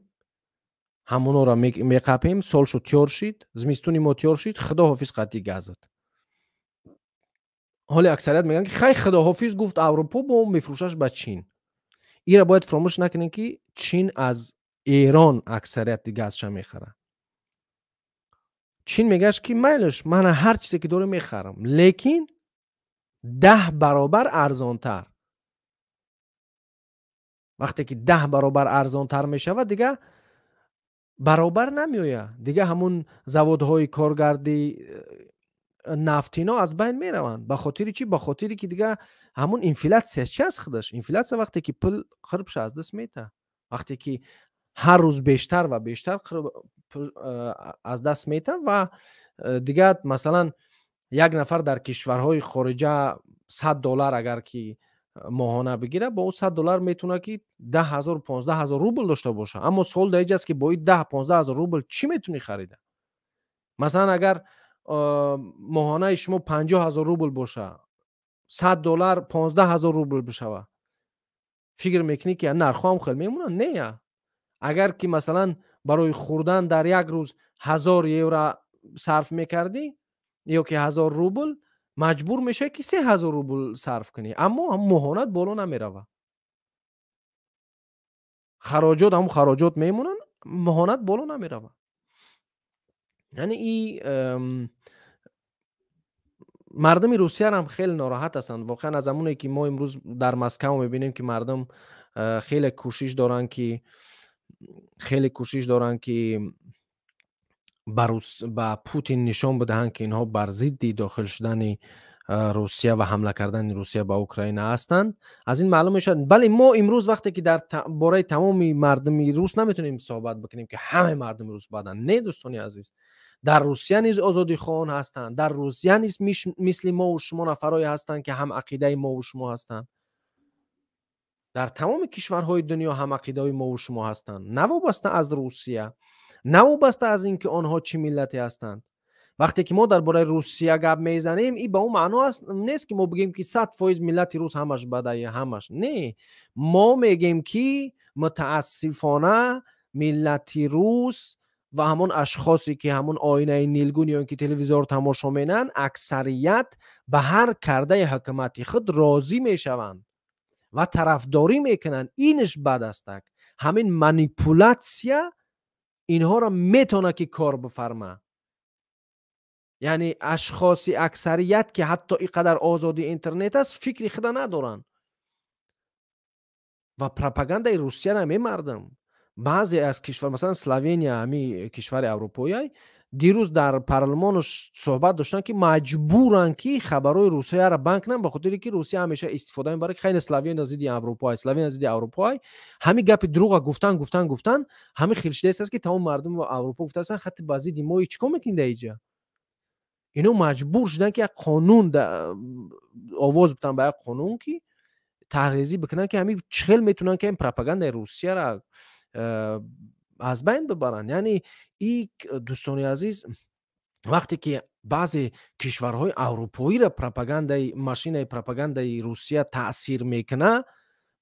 Speaker 1: ҳамонро меқапем, сол шуд тёр шид, зимистуни мо тёр шид, худоҳофиз қатъи газад. ҳоли аксарият мегӯянд ки хай худоҳофиз гуфт Аврупо бо мефурӯшаш ба Чин. инро бояд фаромӯш накунем ки Чин аз Эрон аксарияти газша мехарад. Чин мегӯяш ки майлаш ман ҳар чизе ки дорем мехарам, лекин 10 баробар арзонтар. вақте ки 10 баробар арзонтар мешавад, дига баробар намеояд. дига ҳамун заводҳои коргарди нафтино аз байн мераванд. ба хотири чӣ? Ба хотире ки дига ҳамун инфлятсия чи аст худаш. Инфлятсия вақте ки пул қирбша аз даст метавад. вақте ки ҳар рӯз бештар ва бештар пул аз даст метавад ва дига масалан як нафар дар кишварҳои хориҷа $100 агар ки моҳона бигира, бо $100 метавонад ки 10,000 15,000 рубл дошта бошад. аммо суол дар инҷаст ки бо ин 10-15,000 рубл чӣ метавонӣ харида? масалан агар моҳонаи шумо 50,000 рубл боша, $100 15,000 рубл бишавад, фикр мекунӣ ки нархҳо ҳам хел мемонад? Не. агар ки масалан барои хӯрдан дар як рӯз 1000 евро сарф мекардӣ ё ки 1000 рубл, маҷбур мешавӣ ки 3000 рубл сарф кунӣ, аммо моҳонат боло намеравад. хароҷот ҳамун хароҷот мемонанд, моҳонат боло намеравад. яъне мардуми Русияро ҳам хеле нороҳат ҳастанд. воқеан аз замоне ки мо имрӯз дар Москав мебинем ки мардум хеле кӯшиш доранд ки ба Путин нишон бидиҳанд ки инҳо бар зидди дохил шудани Русия ва ҳамла кардани Русия ба Украина ҳастанд. аз ин маълум мешавад. бале мо имрӯз вақте ки дар бораи тамоми мардуми рус наметавонем суҳбат бикунем ки ҳамаи мардуми рус баданд. Не дӯстони азиз, дар Русия низ озодихоҳон ҳастанд. дар Русия низ мисли мову шумо нафарое ҳастанд ки ҳам ақидаи мову шумо ҳастанд. дар тамоми кишварҳои дунё ҳам ақидаи мову шумо ҳастанд. навобаста аз Русия, навобаста аз ин ки онҳо чӣ миллате ҳастанд. вақте ки мо дар бораи Русия гап мезанем, ин ба он маъно нест ки мо бигем ки 100% миллати рус ҳамаш бадае, ҳамаш. Не, мо мегем ки мутаассифона миллати рус ва ҳамон ашхосе ки ҳамон оинаи нилгун ё ин ки телевизор тамошо менанд, аксарият ба ҳар кардаи ҳукумати худ розӣ мешаванд ва тарафдорӣ мекунанд. инш бад астак. ҳамин манипулятсия инҳоро метавонад ки кор бифарма. яъне ашхоси аксарият ки ҳатто ин қадар озодии интернет аст, фикри худа надоранд. ва пропагандаи Русияро мемардам. баъзе аз кишвар, масалан Словения, ҳами кишвари аврупояй, дирӯз дар парлумонош суҳбат доштанд ки маҷбуранд ки хабарҳои Русияро банд кунанд, ба хотире ки Русия ҳамеша истифода мебарад ки хайне Словения зидди Аврупоай, Словения зидди Аврупоай. ҳамин гапи дурӯға гуфтан, ҳамин хел шудааст ки тамоми мардуми Аврупо гуфтааст хатти ба зидди мо чикор мекунед дар инҷа. инҳо маҷбур шуданд ки як қонун овоз битан ба як қонун ки таҳризӣ бикунанд ки ҳамин чӣ хел метавонанд ки ин пропагандаи Русияро аз байн бибаранд. яъне ин дӯстони азиз, вақте ки баъзе кишварҳои аврупоиро машинаи пропагандаи Русия таъсир мекунад,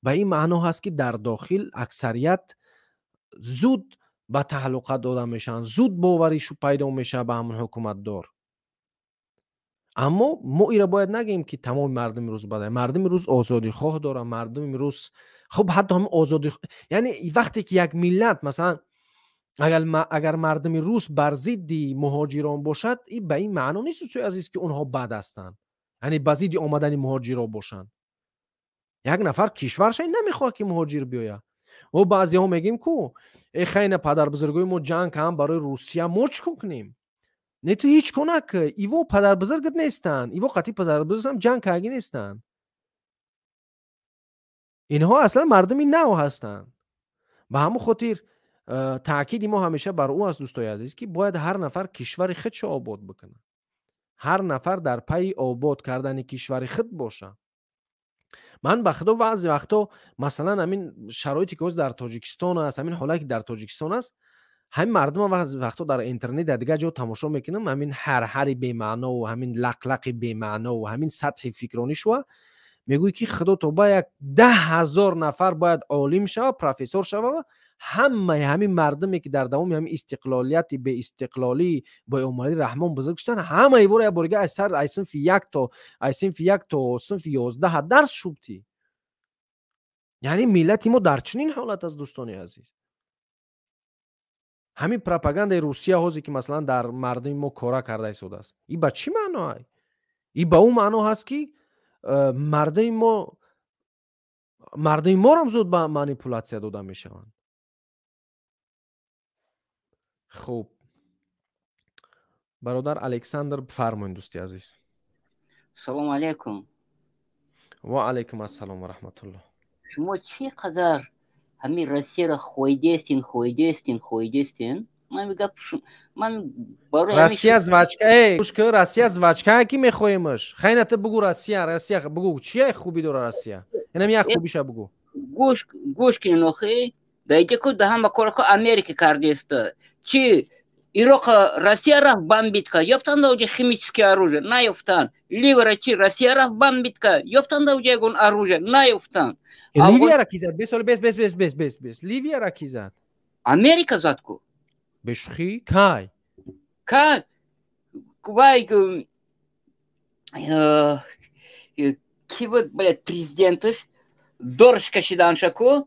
Speaker 1: ба ин маъно ҳаст ки дар дохил аксарият зуд ба таҳаллуқат дода мешаванд, зуд боварӣ пайдо мешавад ба ҳамон ҳукуматдор. аммо мо инро бояд нагем ки тамоми мардуми рус бадай. мардуми рус озодихоҳ дорад. мардуми рус хуб ҳатто ҳам яъне вақте ки як миллат, масалан агар мардуми рус бар зидди муҳоҷирон бошад, ин ба ин маъно нест дӯстои азиз ки онҳо бад ҳастанд, яъне ба зидди омадани муҳоҷирон бошанд. як нафар кишварша намехоҳад ки муҳоҷир биёяд. мо баъзеҳо мегем ку хайна падарбузургои мо ҷанг карданд барои Русия, мо чӣ кор кунем? Не, ту ҳеҷ кор накӣ. иво падарбузургат нестанд. иво қатъи падарбузургам ҷанг кардаги нестанд. инҳо аслан мардуми нав ҳастанд. ба ҳамон хотир таъкиди мо ҳамеша бар ӯ аст дӯстои азиз ки бояд ҳар нафар кишвари худшо обод бикунад. ҳар нафар дар пайи обод кардани кишвари худ бошад. ман ба худо баъзе вақто масалан ҳамин шароите ки ҳозир дар Тоҷикистон аст, ҳамин ҳолате ки дар Тоҷикистон аст, ҳамин мардума баъзе вақто дар интернет дар дигар ҷо тамошо мекунам, ҳамин ҳарҳари бемаънову ҳамин лақлақи бемаънову ҳамин сатҳи фикронишва میگویی که خدا تو باید 10,000 نفر باید عالم شود، پروفسور شود، همین مردمی که در دوام همین استقلالیت به استقلالی با اومدی رحمان بزرگ شدن، همه ایوره بارگه از سر از صنف یک تا صنف 11 درس شوبتی. یعنی ملت ما در چنین حالت از دوستانی عزیز. همین پروپاگاندای روسیه هازی که مثلا در مردم ما کارا کرده شده است، این با چی معنا هست؟ این با اون معنا هست که مردم ما هم زود به مانیپولاسیا داده میشوند. خب برادر الکساندر بفرمایید دوستی عزیز.
Speaker 2: سلام علیکم.
Speaker 1: و علیکم السلام و رحمت الله.
Speaker 2: شما چقدر همین روسیه را خویدستین. من میگم من برای
Speaker 1: روسیه زواچکه گوش که روسیه زواچکه کی میخویمش؟ خیلی بگو روسیه بگو چیه خوبی داره روسیه؟ اینم یک خوبیش بگو.
Speaker 2: گوش که نخی دیگه که ده هم کار که امریکا کرده است. چی ایراق روسیه را بمبید که یافتن اوج خیمیسکی оружие نیافتن. لیبیا چی روسیه را بمبید که یافتن اوج اون оружие نیافتن.
Speaker 1: لیبیا را کی زد؟ بس لیبیا را کی زد؟
Speaker 2: امریکا زد کو.
Speaker 1: بشخی کی
Speaker 2: وای کی بود بله پرزیدنتش دورش کشیدن شکو.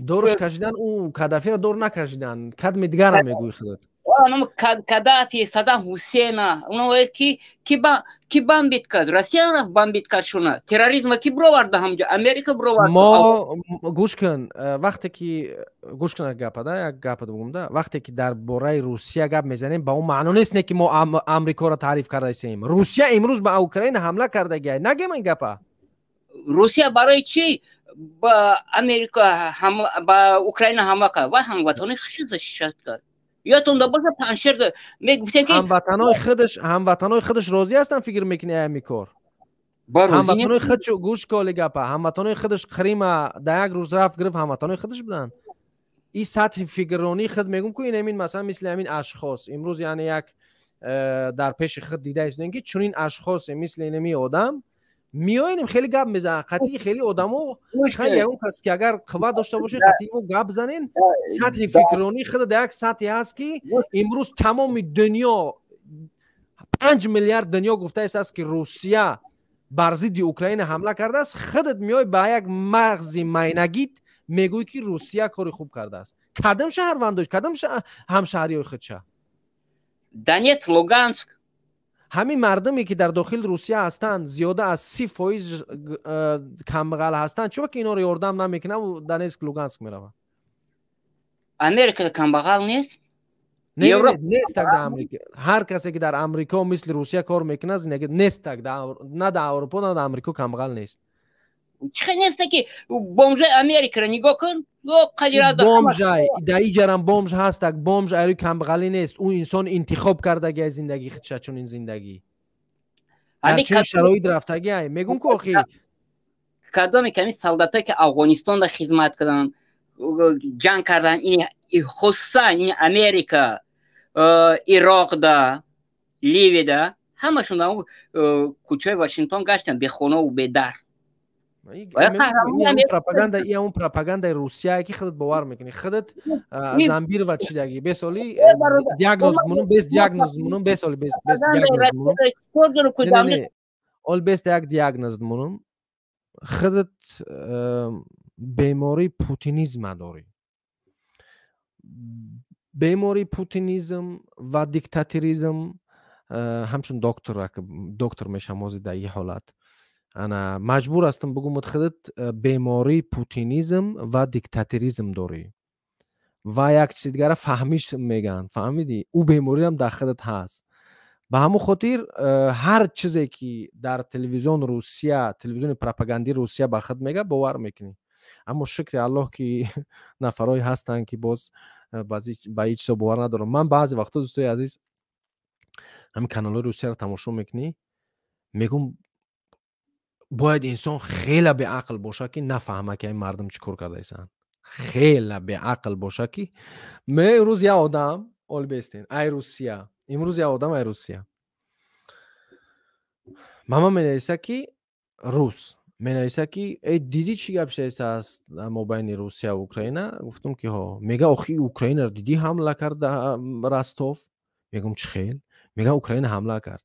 Speaker 1: دورش کشیدن او کادافی را دور نکشیدن. کدم دیگر را میگوی خودت.
Speaker 2: اونم کادافی صدام حسین اونم کی بمبید کرد روسیه را بمبید کرد شونا تروریسم کی برآورد همجا امریکا برآورد.
Speaker 1: ما گوش کن وقتی که گوش کن گپ ده یک گپ بگم ده وقتی که در باره روسیه گپ میزنیم با اون معنی نیست که ما امریکا را تعریف کرده ایم. روسیه امروز به اوکراین حمله کرده گه نگیم این گپا.
Speaker 2: روسیه برای چی با امریکا با اوکراین حمله کرد و هموطنان خودش شد کرد. یادتون باشه پنشر میگفته که
Speaker 1: هموطنای خودش راضی هستن فکر میکنه همین کار. هموطنای خودش گوش کالی گپا هموطنای خودش کریم در یک روز رفت گرفت هموطنای خودش بودن. این سطح فکرانی خود میگم که این مثلا مثل همین اشخاص امروز یعنی یک در پیش خود دیده است اینکه چون این اشخاص مثل اینمی آدم میایم خیلی گپ میزنن قطعی خیلی آدمو خیلی اون کس که اگر قوت داشته باشه قطعی و گپ بزنین سطح فکرانی خود در یک سطحی هست که امروز تمام دنیا 5 میلیارد دنیا گفته است که روسیه بر ضد اوکراین حمله کرده است. خودت میای با یک مغز مینگیت میگویی که روسیه کاری خوب کرده است. کدام شهروندش کدام همشهری خودش
Speaker 2: دونیتسک لوگانسک
Speaker 1: همین مردمی که در داخل روسیه هستند زیاده از 30% کمبغل هستند چرا که اینا رو یاردم نمیکنه و دونیتسک لوگانسک میروه؟
Speaker 2: امریکا کمبغل نیست؟
Speaker 1: نیست در امریکا. هر کسی که در امریکا مثل روسیه کار میکنه زندگی نیست نه در اروپا نه در امریکا کمبغل نیست.
Speaker 2: چه نیست که بومژ امریکا رو نگاه کن
Speaker 1: بومژ در این جرم بومژ هست بومژ ایرو کمبغلی نیست. اون انسان انتخاب کرده که زندگی خودش چون این زندگی در چه شرایط رفتگی میگم که اخی
Speaker 2: کدام کمی سالداتا که افغانستان دا خدمت کردن جنگ کردن این خصوصا این امریکا عراق دا لیبیا دا همشون اون کوچه واشنگتن گشتن به خونه و به در.
Speaker 1: اون پروپاگاندا روسیه که خودت باور میکنی خودت زنبیر و چی دیگه بسالی دیاگنوز مونم بیس دیاگنوز مونم بسالی بیس دیاگنوز مونم اول بیس یک دیاگنوز مونم خودت بیماری پوتینیزم داری. بیماری پوتینیزم و دیکتاتوریسم همچون دکتر میشم از در این حالت انا مجبور هستم بگم خودت بیماری پوتینیزم و دیکتاتوریسم داری و یک چیز دیگه فهمیش میگن فهمیدی او بیماری هم در خودت هست. به همون خاطر هر چیزی که در تلویزیون روسیه تلویزیون پروپاگاندی روسیه به خود میگه باور میکنی. اما شکر الله که نفرای هستن که باز بعضی با هیچ چیز باور ندارم. من بعضی وقتا دوستای عزیز همین کانال روسیه رو تماشا میکنی میگم باید انسان خیلی به عقل باشه که نفهمه که این مردم چیکار کرده ایستن. خیلی به عقل باشه که امروز یه آدم اول بیستین ای روسیه امروز یه آدم ای روسیه ماما می نویسه که روس менависа ки диди чӣ гап шайсааст дар мобайни Русия ва Украина. Гуфтам ки ҳо. Мега охи Украинаро дидӣ ҳамла карда Ростов? Мегум чӣ хел? Мега Украина ҳамла кард.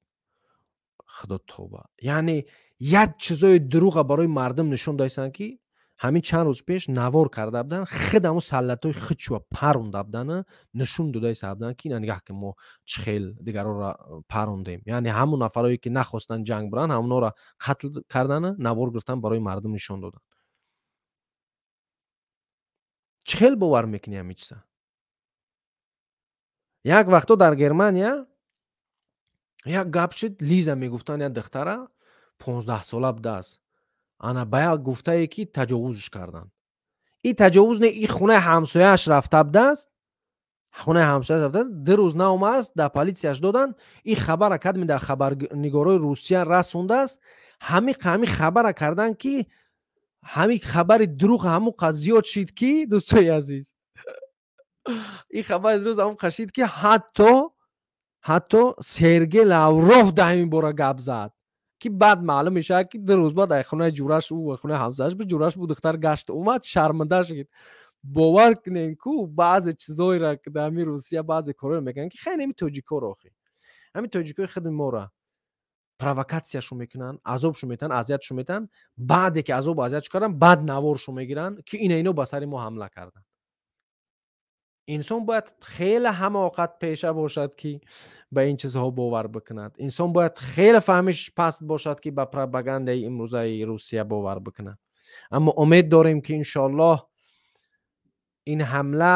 Speaker 1: Худо тоба. Яъне як чизои дурӯға барои мардум нишон доданд ки ҳамин чанд рӯз пеш навор карда буданд, худ ҳамун саллатои худшуа паронда буданд, нишон дода буданд ки нигоҳ ки мо чӣ хел дигароро парондем. Яъне ҳамун нафарое ки нахостанд ҷанг буранд, ҳамонро қатл карданд, навор гирифтанд, барои мардум нишон доданд. чӣ хел бовар мекунӣ ҳамин чиза? як вақто дар Германия як гап шуд, Лиза мегуфтанд, як духтара 15 сола будааст. ана ба як гуфтае ки таҷовузш карданд. ин таҷовуз не, ин хонаи ҳамсояаш рафта будааст. хонаи ҳамсояаш рафтааст, 2 рӯз наомадааст, дар политсияш доданд. ин хабара кадми дар хабарнигорои Русия расондааст. ҳамин хабара карданд ки ҳамин хабари дурӯғ ҳамуқа зиёд шид ки дӯстои азиз. ин хабари дурӯғ ҳамуқа шид ки ҳатто Сергей Лавров дар ҳамин бора гап зад. ки баъд маълум мешавад ки 2 рӯз баъд дар хонаи ҷураш ӯ хонаи ҳамсояш буд, ҷураш буд, духтар гашт омад, шарманда шид. бовар кунем ку баъзе чизоеро ки дар ҳамин Русия баъзе корҳоро мекунанд ки хеле ҳамин тоҷикоро охи. ҳамин тоҷикои худи моро провокатсияшон мекунанд, азобшон метиҳанд, азиятшон метиҳанд. баъде ки азобу азиятшон карданд, баъд наворшон мегиранд ки ино ба сари мо ҳамла карданд. инсон бояд хеле ҳамоқат пеша бошад ки ба ин чизҳо бовар бикунад. инсон бояд хеле фаҳмиш паст бошад ки ба пропагандаи имрӯзаи Русия бовар бикунад. аммо умед дорем ки иншоаллоҳ ин ҳамла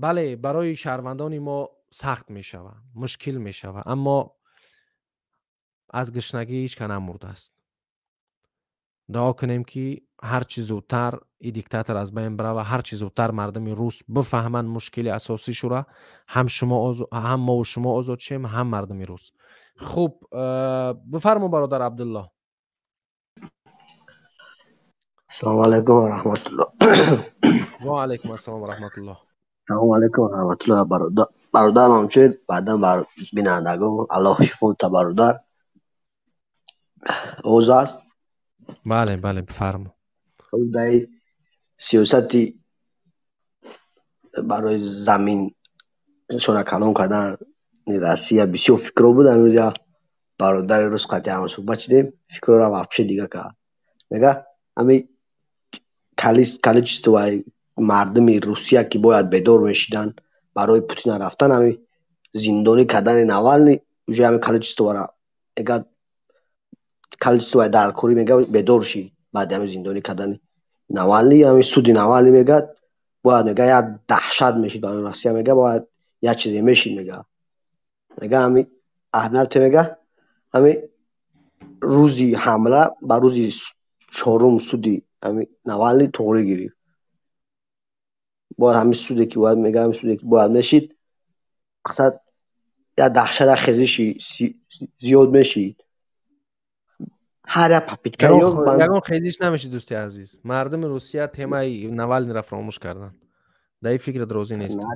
Speaker 1: бале барои шаҳрвандони мо сахт мешавад, мушкил мешавад, аммо аз гушнагӣ ҳеҷ ка намурдааст. дуо кунем ки ҳар чӣ зудтар ин диктатор аз байн барава, ҳар чӣ зудтар мардуми рус бифаҳманд мушкили асосишура, ҳам мову шумо озод шем, ҳам мардуми рус. хуб, бифармо бародар Абдулло.
Speaker 3: Assalomu alaykum va rahmatulloh.
Speaker 1: Ва алайкум ассалом ва раҳматуллоҳ.
Speaker 3: Assalomu alaykum va rahmatulloh barodar Mamshid, ba'dan binandagон Alloh shifo ta barodar. Oz ast.
Speaker 1: Бале, бале, бифармо.
Speaker 3: Худai сиёсати барои замин шона калон кардан Россия бисёр фикрҳо буд. Амрӯз як бародари рус қатъи ҳамсуҳбат шудем, фикрҳоро вообще дига кард. Мега ҳамин количествои мардуми Русия ки бояд бедор мешиданд барои Путина рафтан, ҳамин зиндонӣ кардани Навални уже ҳамин количестворо мега количествои даркорӣ мега бедор шид. баъди ҳамин зиндонӣ кардани Навални, ҳамин суди Навални мега бояд мега як даҳшат мешид барои Россия, мега бояд як чизе мешид, мега ҳамин аҳамияте мега ҳамин рӯзи ҳамла ба рӯзи 4 суди ҳамин Навални тоғрӣ гирифт. бояд ҳамин суде ки бояд мега ҳамин суде ки бояд мешид, мақсад як даҳшат, як хезиши зиёд мешид. ҳар як попитка
Speaker 1: ягон хезиш намешид. дӯсти азиз, мардуми Русия темаи Навалниро фаромӯш карданд. дар ин фикрат розӣ нестем.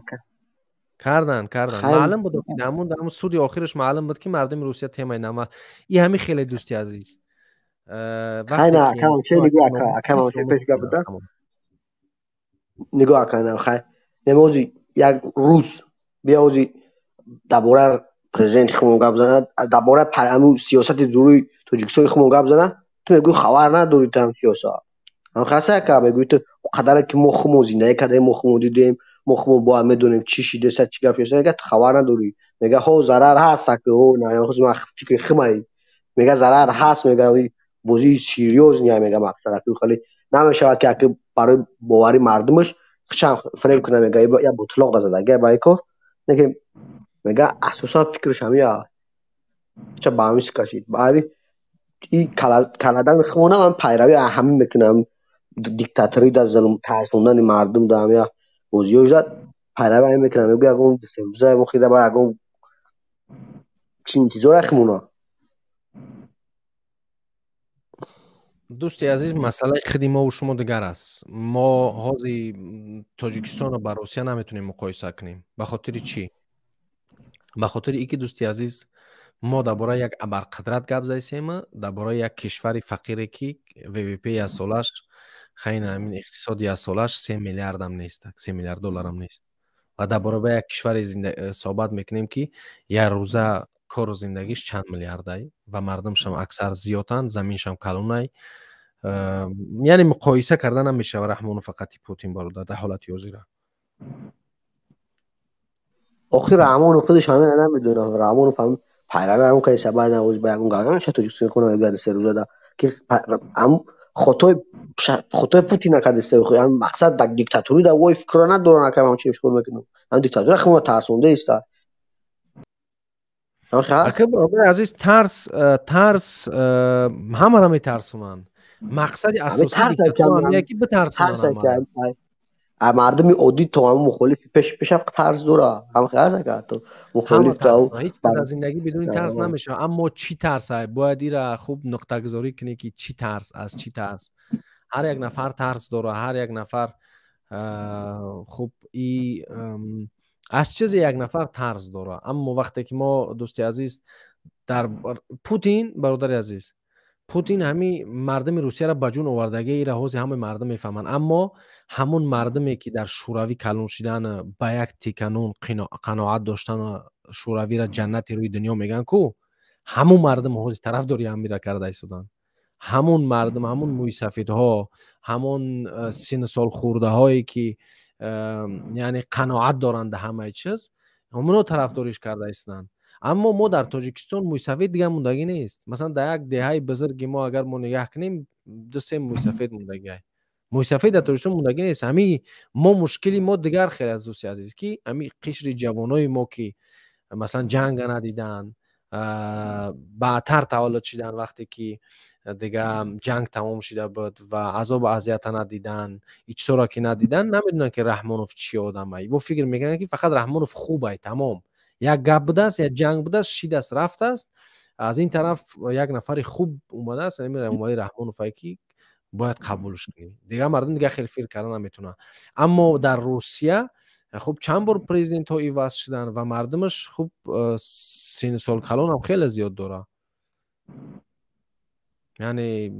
Speaker 1: карданд. маълум буд, ҳамун суди охираш маълум буд ки мардуми Русия темаи Навални. ин ҳамин хеле дӯсти азиз.
Speaker 3: нигоҳ кардам. хай немози як рӯз биёзи дар бораи президенти худмон гап занад, дар бораи ҳамин сиёсати дурӯи Тоҷикистони худмон гап занад, ту мегӯӣ хабар надорӣ ту ҳамин сиёсат. хаса ка мегӯӣ ту қадаре ки мо худмон зиндагӣ кардем, мо худмон дидем, мо худмон бояд медонем чӣ шидаста, чӣ гап шудаста, мега ту хабар надорӣ. мега ҳо зарар ҳаст, ҳо фикри химаи мега зарар ҳаст, мега бозии серьёзни мега мақсад хали намешавад ки аки барои бовари мардумаш чанд фрем кунад, мега я бутлоқ дазад ага ба ин кор неки мега асосан фикраш ҳамин аст. ча ба ҳамин кашид. баъди ин каладани химона ҳам пайравӣ ҳамин мекунам. диктаторӣ дар зулм тарсондани мардум дар ҳамин бозиёш зад пайравӣ ҳамин мекунам. мегӯ ягон дусемрӯза мохида ба ягон чи интизора химона.
Speaker 1: дӯсти азиз, масъалаи худи мову шумо дигар аст. мо ҳози Тоҷикистоно ба Русия наметонем муқоиса кунем. ба хотири чӣ? ба хотири ин ки дӯсти азиз, ما درباره یک ابرقدرت گپ زدیم، درباره یک کشور فقیری که ВВП از سالش خیلی همین اقتصادی از سالش 3 میلیارد هم نیست، 3 میلیارد دلار هم نیست. و درباره یک کشور صحبت میکنیم که یک روزه کار زندگیش چند میلیارده و مردمش هم اکثر زیادن، زمینش هم کلونه. یعنی مقایسه کردن هم میشه و رحمان فقط پوتین برادر در حالت حاضر.
Speaker 3: آخه رحمان خودش همه نمیدونه. رحمان فهم پیروی همون که شبه نوز به اون گاهن چه توجیه کنه گرد سه روزه ده که هم خطای پوتین نکرده است. هم مقصد در دیکتاتوری در وای فکر نداره که من چی فکر میکنم. هم دیکتاتوری خود ترسونده است.
Speaker 1: اگه برادر عزیز ترس همه را میترسونن. مقصد اساسی دیکتاتور هم یکی بترسونن.
Speaker 3: مردم عادی تو هم مخالف پیش ترس داره. هم خیلی تو مخالف تو
Speaker 1: هیچ کس از زندگی بدون ترس نمیشه. اما چی ترس های باید ایره خوب نقطه گذاری کنی که چی ترس از چی ترس. هر یک نفر ترس داره. هر یک نفر خوب از چیز یک نفر ترس داره. اما وقتی که ما دوستی عزیز در پوتین برادر عزیز پوتین همین مردم روسیه را به جون آوردگی ای را همه مردم میفهمن. اما همون مردمی که در شوروی کلون شدن با یک تیکنون قناعت داشتن شوروی را جنتی روی دنیا میگن کو همون مردم هوز طرفداری هم میره کرده ایستادن. همون مردم، همون موی سفید ها، همون سن سال خورده هایی که یعنی قناعت دارند همه چیز همونو طرفداریش کرده ایستادن. اما ما در تاجیکستان موی سفید دیگه موندگی نیست. مثلا در یک دهه بزرگی ما اگر ما نگاه کنیم 2-3 موی سفید موندگی است. موی سفید در تاجیکستان موندگی نیست. همین ما مشکلی ما دیگر خیلی از دوستی عزیز که همین قشر جوانای ما که مثلا جنگ ندیدن بعدتر تولد شدن وقتی که دیگه جنگ تمام شده بود و عذاب و اذیت ندیدن هیچ طورا که ندیدن نمیدونن که رحمانوف چی آدمه. و فکر میکنن که فقط رحمانوف خوبه تمام. یک گپ بوده است یا جنگ بوده است شید است رفت است از این طرف یک نفر خوب اومده است نمیره اومده رحمانوف کی باید قبولش کنی دیگه مردم دیگه خیلی فکر کردن نمیتونه. اما در روسیه خب چند بار پرزیدنت ها ایواز شدن و مردمش خب سین سال کلان هم خیلی زیاد داره. یعنی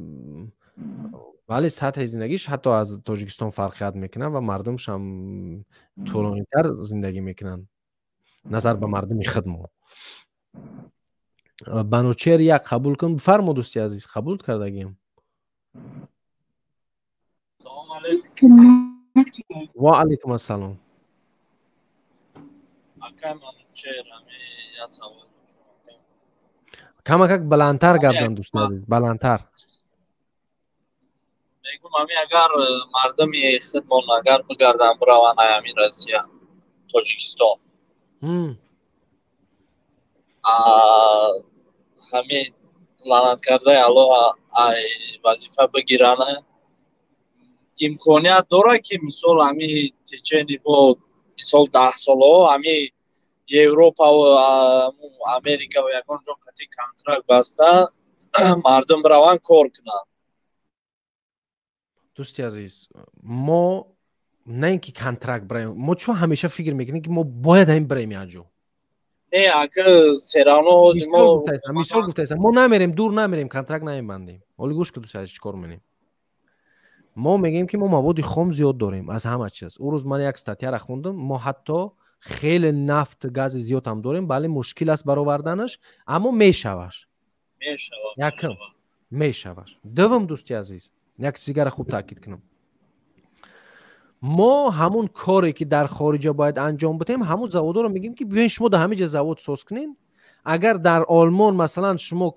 Speaker 1: ولی سطح زندگیش حتی از تاجیکستان فرقیت میکنه و مردمش هم طولانی تر زندگی میکنن نظر به مردم خدمت. بنوچهر یک قبول کن بفرما دوستی عزیز قبول کردگیم.
Speaker 4: سلام علیکم.
Speaker 1: و علیکم السلام. کم بلندتر گپ زن دوستی عزیز بلندتر.
Speaker 4: میگم اگر مردم خدمت اگر بگردن بروان همین روسیه تاجیکستان همین لعنت کرده الله وظیفه بگیرن امکانیت داره که مثال همین تیچنی با مثال 10 ساله همین یوروپا و امریکا و یکان جا قطعی کنترکت بسته مردم بروان کار کنن.
Speaker 1: دوستی عزیز ما نه اینکه کنترکت برایم ما چون همیشه فکر میکنیم که ما باید این برایم یاجو
Speaker 4: نه اگه سرانو
Speaker 1: مثال گفته ما نمیریم دور نمیریم کنترکت نمیبندیم. ولی گوش که دوست عزیز چیکار میکنیم ما میگیم که ما مواد خام زیاد داریم از همه چیز. اون روز من یک استاتیا را خوندم ما حتی خیلی نفت گاز زیاد هم داریم ولی مشکل است برآوردنش اما میشوش یکم میشوش. دوم دوستی عزیز یک چیزی را خوب تاکید کنم ما همون کاری که در خارج باید انجام بدیم همون زوادا رو میگیم که بیاین شما در همه جا زواد ساز کنین. اگر در آلمان مثلا شما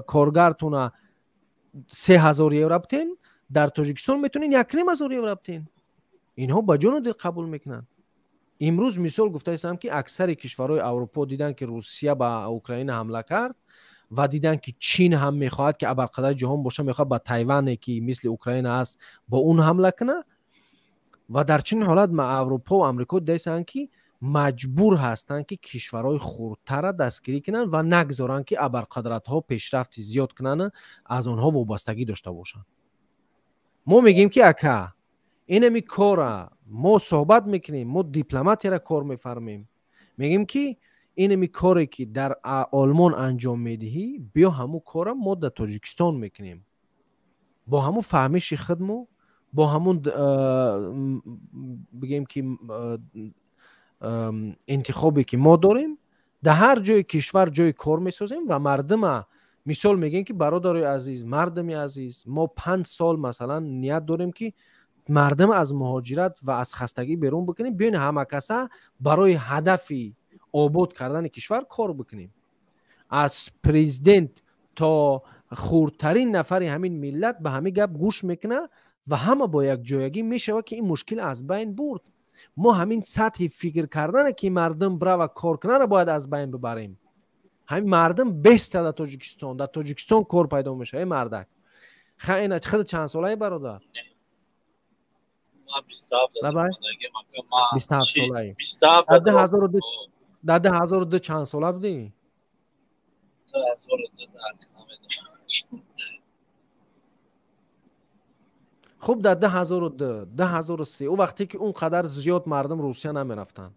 Speaker 1: کارگرتون 3000 یورو بدین در تاجیکستان میتونین 1,500 یورو بدین. اینها با جون دل قبول میکنن. امروز مثال گفته هستم که اکثر کشورهای اروپا دیدن که روسیه به اوکراین حمله کرد و دیدن که چین هم میخواهد که ابرقدرت جهان باشه میخواد با تایوان که مثل اوکراین است با اون حمله کنه و در چنین حالت ما اروپا و امریکا دیدن که مجبور هستند که کشورهای خردتر را دستگیری کنن و نگذارن که ابرقدرت ها پیشرفت زیاد کنن از اونها وابستگی داشته باشن. ما میگیم که اکا اینمی کارا ما صحبت میکنیم ما دیپلماتی را کار میفرمیم میگیم که اینمی کاری که در آلمان انجام میدهی بیا همون کار ما در تاجیکستان میکنیم، با همون فهمش خودمو، با همون بگیم که انتخابی که ما داریم در هر جای کشور جای کار میسازیم و مردم مثال میگن که برادرای عزیز، مردمی عزیز، ما 5 سال مثلا نیت داریم که مردم از مهاجرت و از خستگی بیرون بکنیم، بیاین همه کسا برای هدف آباد کردن کشور کار بکنیم. از پرزیدنت تا خردترین نفر همین ملت به همین گپ گوش میکنه و همه با یک جایگی میشه که این مشکل از بین برد. ما همین سطح فکر کردن که مردم برا و کار کنه را باید از بین ببریم. همین مردم بست در تاجیکستان کار پیدا میشه. ای مردک خیلی خود چند ساله برادر؟
Speaker 4: ما 27
Speaker 1: لبای 27 ساله.
Speaker 4: 27
Speaker 1: در 2002 چند ساله بودی؟ خب در 2003 او وقتی که اون قدر زیاد مردم روسیه نمیرفتن،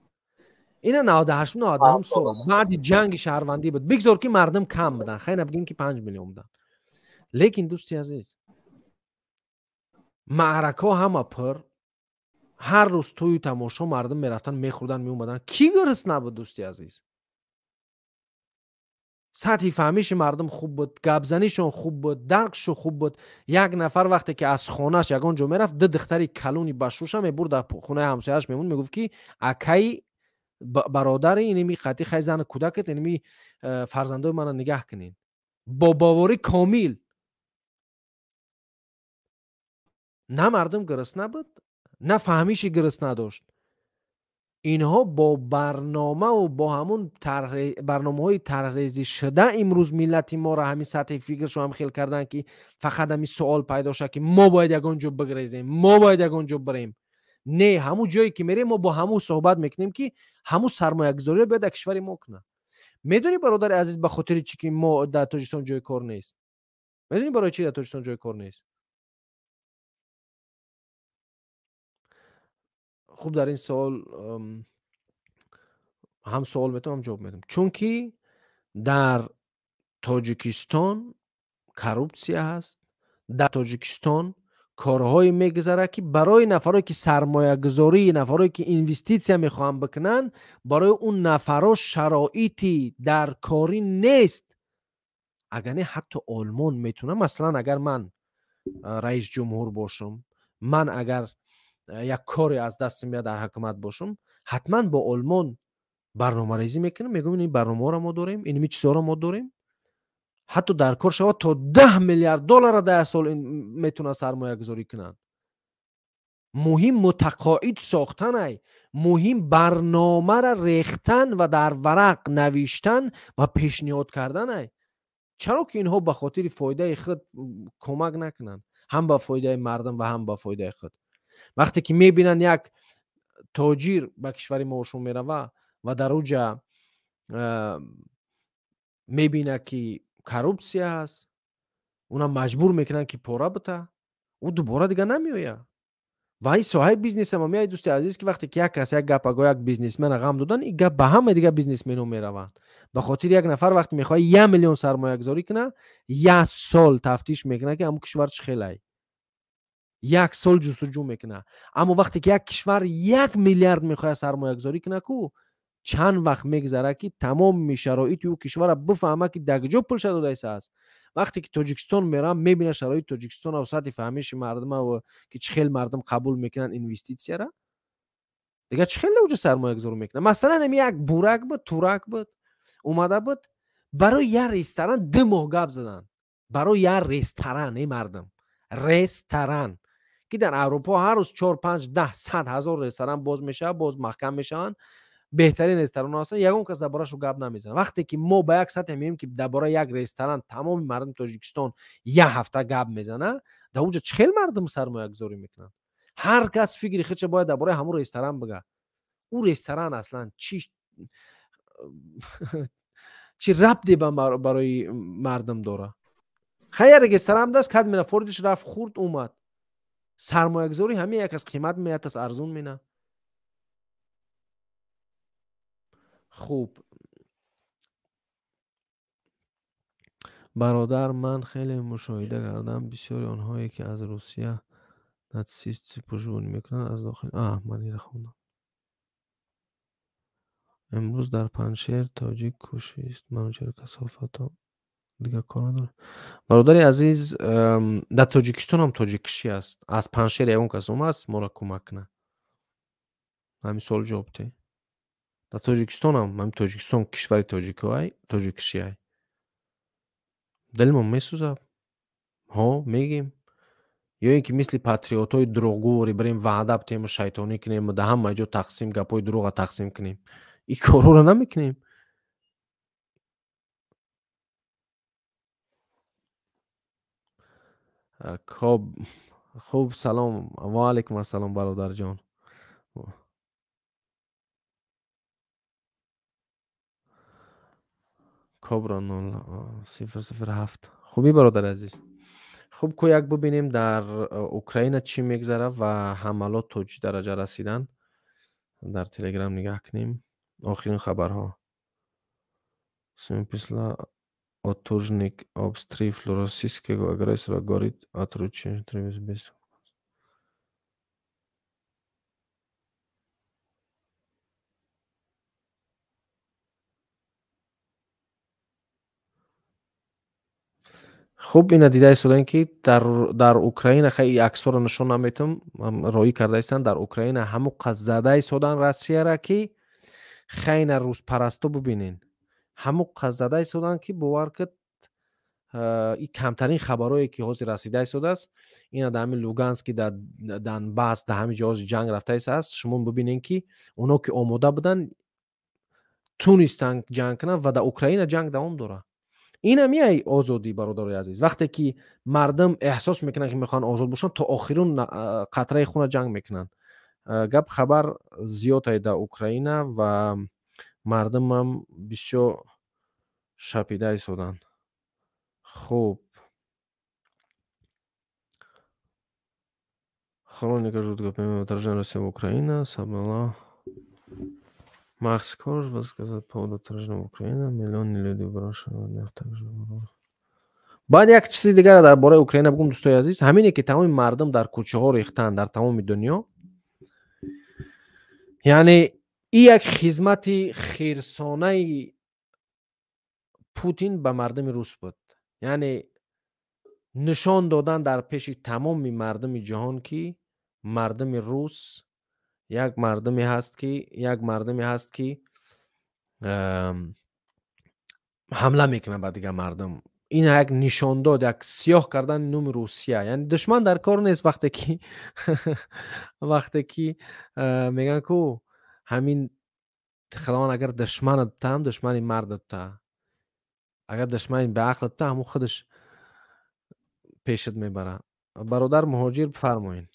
Speaker 1: اینا 98 99 سال بعد جنگ شهروندی بود، بگذار که مردم کم بودن، خیلی نبگیم که 5 میلیون بودن. لیکن دوستی عزیز معرکه همه پر، هر روز توی تماشا مردم میرفتن میخوردن میومدن، کی گرس نبود دوستی عزیز؟ سطح فهمیش مردم خوب بود، گپزنیشون خوب بود، درکشون خوب بود. یک نفر وقتی که از خونهش یگان جا میرفت ده دختری کلونی بشوش هم میبرد در خونه همسایه‌اش میمون، میگفت که اکی برادر اینمی خطی خی زن کودکت اینمی فرزندای من نگاه کنین. با باوری کامل. نه مردم گرس نبود، نه فهمیشی گرس نداشت. اینها با برنامه و با همون برنامه‌های طرحریزی شده امروز ملت ما را همین سطح فکرش رو هم خیل کردن که فقط همین سوال پیدا شد که ما باید یگان جا بگریزیم، ما باید یگان جا بریم. نه، همون جایی که میریم ما با همون صحبت میکنیم که همون سرمایه گذاری رو باید کشور ما کنه. میدونی برادر عزیز به خاطر چی که ما در تاجیکستان جای کار نیست؟ میدونی برای چی در تاجیکستان جای کار نیست؟ خوب در این سوال هم سوال میتونم هم جواب میدم. چون که در تاجیکستان کروپسیا هست، در تاجیکستان کارهای میگذره که برای نفرایی که سرمایه گذاری، نفرایی که اینوستیسیا میخوان بکنن، برای اون نفرها شرایطی در کاری نیست. اگر نه حتی آلمان میتونه، مثلا اگر من رئیس جمهور باشم، من اگر یک کاری از دست میاد در حکومت باشم، حتما با آلمان برنامه ریزی میکنم، میگم این برنامه را ما داریم، این چیزا را ما داریم، حتی در کار شود تا 10 میلیارد دلار در سال میتونه سرمایه گذاری کنن. مهم متقاعد ساختن ای، مهم برنامه را ریختن و در ورق نوشتن و پیشنهاد کردن ای. چرا که اینها به خاطر فایده خود کمک نکنن، هم به فایده مردم و هم به فایده خود. وقتی که میبینن یک تاجر به کشور ما شون میروه و در اوجا میبینه که کروپسیا هست، اونا مجبور میکنن که پاره بته، او دوباره دیگه نمیویه. و این صاحب بیزنس هم میای دوست عزیز که وقتی که یک کس یک گپ اگه یک بیزنسمن غم دادن، این گپ به همه دیگه بیزنسمنو میروند. به خاطر یک نفر وقتی میخواد 1 میلیون سرمایه گذاری کنه، 1 سال تفتیش میکنه که همون کشور چه خیلی، 1 سال جستجو میکنه. اما وقتی که یک کشور 1 میلیارد میخواد سرمایه گذاری کنه، کو چند وقت میگذره که تمام شرایط او کشور بفهمه که دگجو پول شده دایسه است. وقتی که تاجیکستان میرم میبینه شرایط تاجیکستان و سطح فهمیش مردم و که چه خیلی مردم قبول میکنن اینوستیسیا را، دیگه چه خیلی اوج سرمایه گذاری میکنه. مثلا نمی یک بورک بود، تورک بود، اومده بود برای یه رستوران 2 ماه گپ زدن، برای یه رستوران. ای مردم، رستوران که در اروپا هر روز 4 5 10 100 هزار رستوران باز میشه، باز محکم میشن، بهترین رستوران هستن، یگون کس درباره‌شو گپ نمیزنه. وقتی که ما با یک سطح میگیم که درباره یک رستوران تمام مردم تاجیکستان 1 هفته گپ میزنه، در اونجا چه خیلی مردم سرمایه گذاری میکنن. هر کس فکری خودش باید درباره همون رستوران بگه. اون رستوران اصلا چی ربطی برای مردم داره؟ خیر رستوران دست کد میره فوردش رفت خورد اومد. سرمایه گذاری همین یک از قیمت میاد از ارزون مینه. خوب برادر من خیلی مشاهده کردم بسیاری آنهایی که از روسیه ناتسیست پشتیبانی میکنن از داخل من این خوندم. امروز در پنجشیر تاجیک کشی است منوچهر کثافت ها دیگه کار نداره. برادر عزیز در تاجیکستان هم تاجیک کشی است. از پنجشیر اون کس است ما را کمک کنه. همین سوال جواب ده. در تاجیکستان هم تاجیکستان کشور تاجیک کشی های دلمون میسوزه ها میگیم یا اینکه مثل پاتریوت های دروغگویی بریم وعده بتیم شیطانی کنیم و ده همه جا تقسیم گپای دروغ تقسیم کنیم. این کارو رو نمیکنیم. خوب سلام و علیکم السلام برادر جان. کبران 007. خوبی برادر عزیز. خوب کو یک ببینیم در اوکراین چی میگذره و حملات تا چه درجه رسیدن. در تلگرام نگاه کنیم آخرین خبرها. Симписла отужник обстріл російського агресора горить отручення без. خوب این دیده شدن که در اوکراین خیلی عکس‌ها رو نشون نمیتم رایی کرده ایستن در اوکراین همو قزاده شدن روسیه را که خیلی روس پرستو ببینین همو قزاده شدن که باور کرد این کمترین خبرایی که حاضر رسیده شده است اینا در همین لوگانسک در دنباس در همین جاهای جنگ رفته است. شما ببینین که اونا که آماده بودن تونستن جنگ کنن و در اوکراین جنگ دوام داره. این همیه آزادی برادر عزیز. وقتی که مردم احساس میکنن که میخوان آزاد باشن تا آخرون قطره خون جنگ میکنن. گپ خبر زیاد در اوکراین و مردم هم بسیار شپیده شدن. خوب хроника жуткого отражения России в Украине собрала Макс Корж высказал по поводу отражения в Украине. Миллионы людей брошены также. بعد یک چیز دیگر درباره اوکراین بگم دوستای عزیز. همینه که تمام مردم در کوچه ها ریختن در تمام دنیا. یعنی این یک خدمت خیرسانه پوتین به مردم روس بود. یعنی نشان دادن در پیش تمام مردم جهان که مردم روس یک مردمی هست که حمله میکنه به دیگه مردم. این یک نشان داد، یک سیاه کردن نوم روسیه. یعنی دشمن در کار نیست وقتی که میگن که همین خداوند اگر دشمنت تا هم دشمن مردت تا، اگر دشمن به عقلت تا همون خودش پیشت میبره. برادر مهاجر بفرمایین.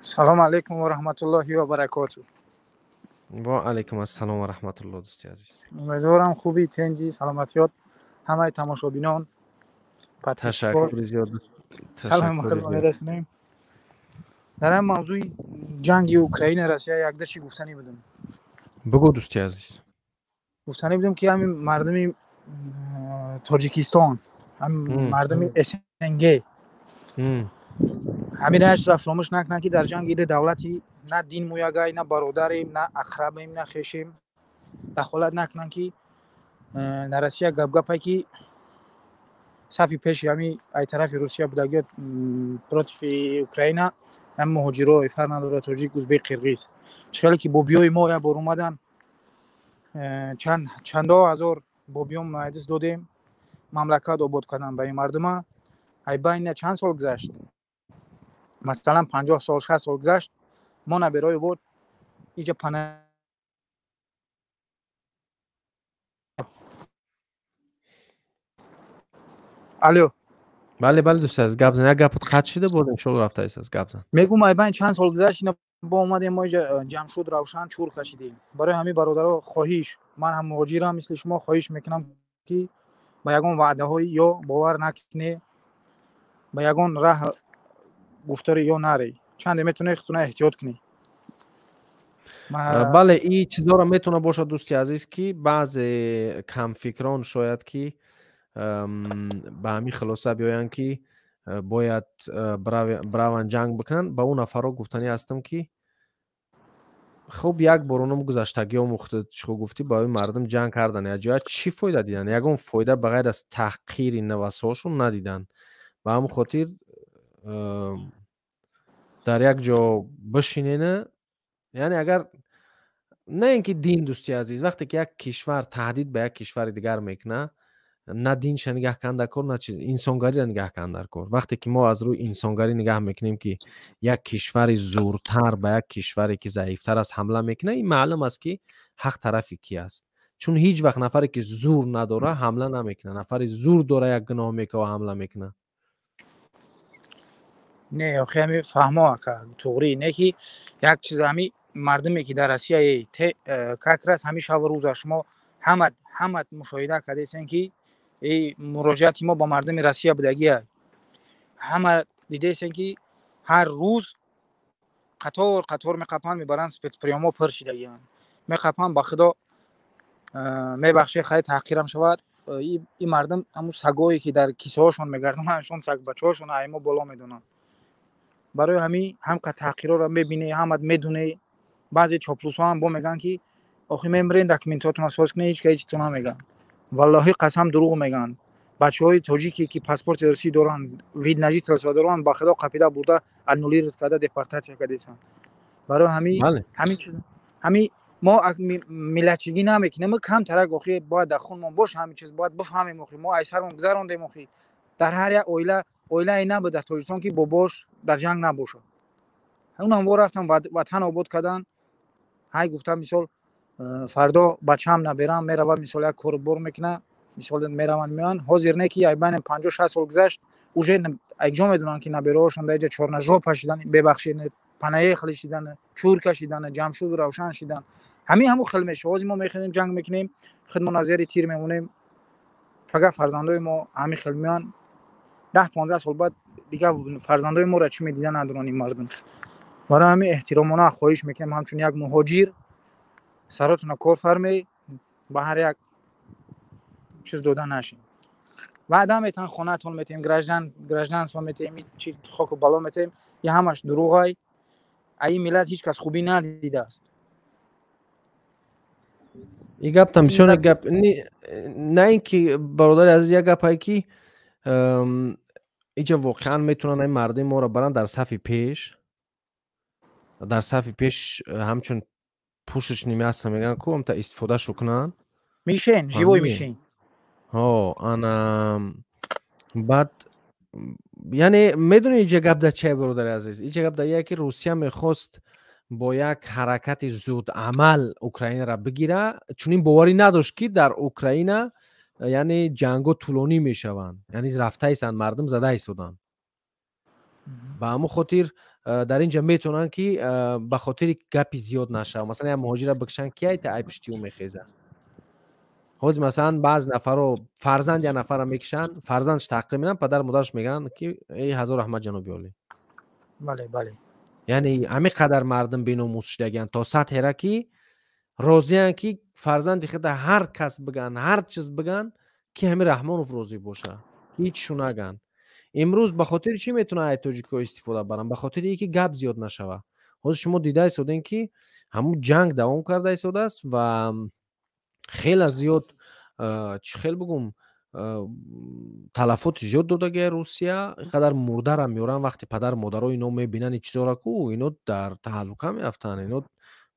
Speaker 5: سلام علیکم و رحمت الله و برکاته.
Speaker 1: و علیکم السلام و رحمت الله دوستی عزیز.
Speaker 5: امیدوارم خوبی، تنجی، سلامتیات همه تماشابینان.
Speaker 1: تشکر زیاد.
Speaker 5: سلام خدمت رسونیم. در این موضوع جنگ اوکراین روسیه یک دشی گفتنی بدم.
Speaker 1: بگو دوستی عزیز.
Speaker 5: گفتنی بدم که همین مردم تاجیکستان، همین مردم اسنگ همین هیچ رفراموش نکنن که در جنگ ایده دولتی نه دین مویگای نه برادریم نه اقربیم نه خشیم دخالت نکنن که نرسیه گپ که صفی پیش همین ای طرف روسیه بودگیت پروتیف اوکراین هم مهاجرای فرناندو تاجیک ازبک قرقیز چخیلی که بوبیوی ما یا بر اومدن چندها هزار بوبیوم مایدس دادیم مملکت آباد کردن به این مردم. ای بین چند سال گذشت، مثلا 50 سال 60 سال گذشت، ما نبرای وقت اینجا پناه الو.
Speaker 1: بله دوست از گپ زن. یک گپت قطع شده بود ان شاء الله رفته است از گپ زن.
Speaker 5: میگم ای بین چند سال گذشت اینا با اومدیم ما اینجا جمشید روشن چور کشیدیم. برای همین برادرها خواهش، من هم مهاجرم مثل شما، خواهش میکنم که با یگان وعده های یا باور نکنه، با یگان راه گفتاری یا نری، چند میتونه خودتون احتیاط کنی.
Speaker 1: بله این چیزا رو میتونه باشه دوستی عزیز که بعض کم فکران شاید که به همین خلاصه بیاین که باید براون جنگ بکنن. به اون نفرها گفتنی هستم که خب یک بار اونم گذشتگی هم اختد چخو گفتی با این مردم جنگ کردن یا چی فایده دیدن؟ یکم فایده بغیر از تحقیر نوساشون ندیدن. به همون خاطر در یک جا بشینه، یعنی اگر نه اینکه دین دوستی عزیز، وقتی که یک کشور تهدید به یک کشور دیگر میکنه، نه دینش نگاه کنده کن نه چیز، انسانگری را نگاه کنده کن. وقتی که ما از روی انسانگری نگاه میکنیم که یک کشور زورتر به یک کشوری که ضعیفتر از حمله میکنه، این معلوم است که حق طرفی کی است. چون هیچ وقت نفری که زور نداره حمله نمیکنه، نفری زور داره یک گناه میکنه و حمله میکنه.
Speaker 5: نه آخه همی فهمه که توغری نه که یک چیز همی مردمی که در روسیه کاکرس همی شب و روز شما همه مشاهده کردین که این مراجعات ما با مردم روسیه بودگی همه دیدین که هر روز قطار میقپن میبرن سپتپریاما پرشیدگیان میقپن. با خدا میبخشه خیلی تحقیرم شود، این مردم همون سگایی که در کیسه هاشون میگردن سگ بچه هاشون ایما بالا میدونن. برای همین هم که تحقیرها رو میبینی هم میدونه. بعضی چاپلوسا هم با میگن که آخه میمرین داکیومنتاتون اساس کنه هیچ کی چیتون نمیگن. والله قسم دروغ میگن. بچهای تاجیکی که پاسپورت روسی دارن وید نجیت رسوا دارن با خدا قپیدا بوده انولیر کرده دیپورتاسیون کردیسن. برای همین چیز همین ما ملتچگی نمیکنیم. ما کم ترک آخه باید در خونمون باشه، همین چیز باید بفهمیم. آخه ما ایسرمون گذروندیم. آخه در هر یک اویله اینا به در تاجیکستان که باباش در جنگ نباشه. اونم وا رفتم وطن آباد کردن. های گفتم مثال فردا بچه‌ام نبرم میره مثال یک کار بر میکنه، مثال میرون میان حاضر نه که ایبن 50 60 سال گذشت اوجه اگجا میدونن که نبرهاشون در چهار نجا پشیدن ببخشید پناه خلیشیدن چور کشیدن جمشید روشن شدن. همون خل میشه. واسه ما میخونیم جنگ میکنیم خدمت نظر تیر میمونیم. فقط فرزندای ما همین خل میان 10 15 سال بعد دیگه فرزندای ما را چی میدیدن ندونن این مردم. برای همین احترامانه خواهش میکنم همچون یک مهاجر سراتون کار فرمی با هر یک چیز دادن نشین. بعدا میتون خونه‌تون میتیم گرجدان سو میتیم چی خاک و بالا میتیم. یه همش دروغای این ملت هیچ کس خوبی ندیده است.
Speaker 1: این گپ تمشون گپ نه اینکه برادر عزیز یک گپی که اینجا واقعا میتونن این مردم ما رو برن در صف پیش همچون پوشش نیمه هست میگن که هم تا استفاده شو کنن
Speaker 5: میشین جیوی میشین.
Speaker 1: انا بعد یعنی میدونی اینجا گپ در چه برادر عزیز؟ اینجا گپ در یکی روسیه میخواست با یک حرکت زود عمل اوکراین را بگیره، چون این باوری نداشت که در اوکراین یعنی جنگو طولانی میشوند، یعنی رفته ایستن مردم زده ایستادن. با همون خاطر در اینجا میتونن که به خاطر گپی زیاد نشه. مثلا یه مهاجر بکشن کی ایت ای پشتیو میخیزه. حاضر مثلا بعض نفرو فرزند یا نفر میکشن، فرزندش تحقیر میدن، پدر مادرش میگن که ای هزار رحمت جناب عالی.
Speaker 5: بله.
Speaker 1: یعنی همین قدر مردم بیناموس شدگن تا سطح را که راضیان که فرزند خود هر کس بگن هر چیز بگن که همین رحمان راضی باشه، هیچ شو نگن. امروز به خاطر چی میتونه ای تاجیکا استفاده برن؟ به خاطر اینکه گپ زیاد نشوه. حالا شما دیده ایستادین که همون جنگ دوام کرده ایستاده است و خیلی زیاد خیلی بگم تلفات زیاد داده روسیه. اینقدر مرده را میارن وقتی پدر مادرها اینو میبینن این چیزا را که اینو در تهلکه میافتن، اینو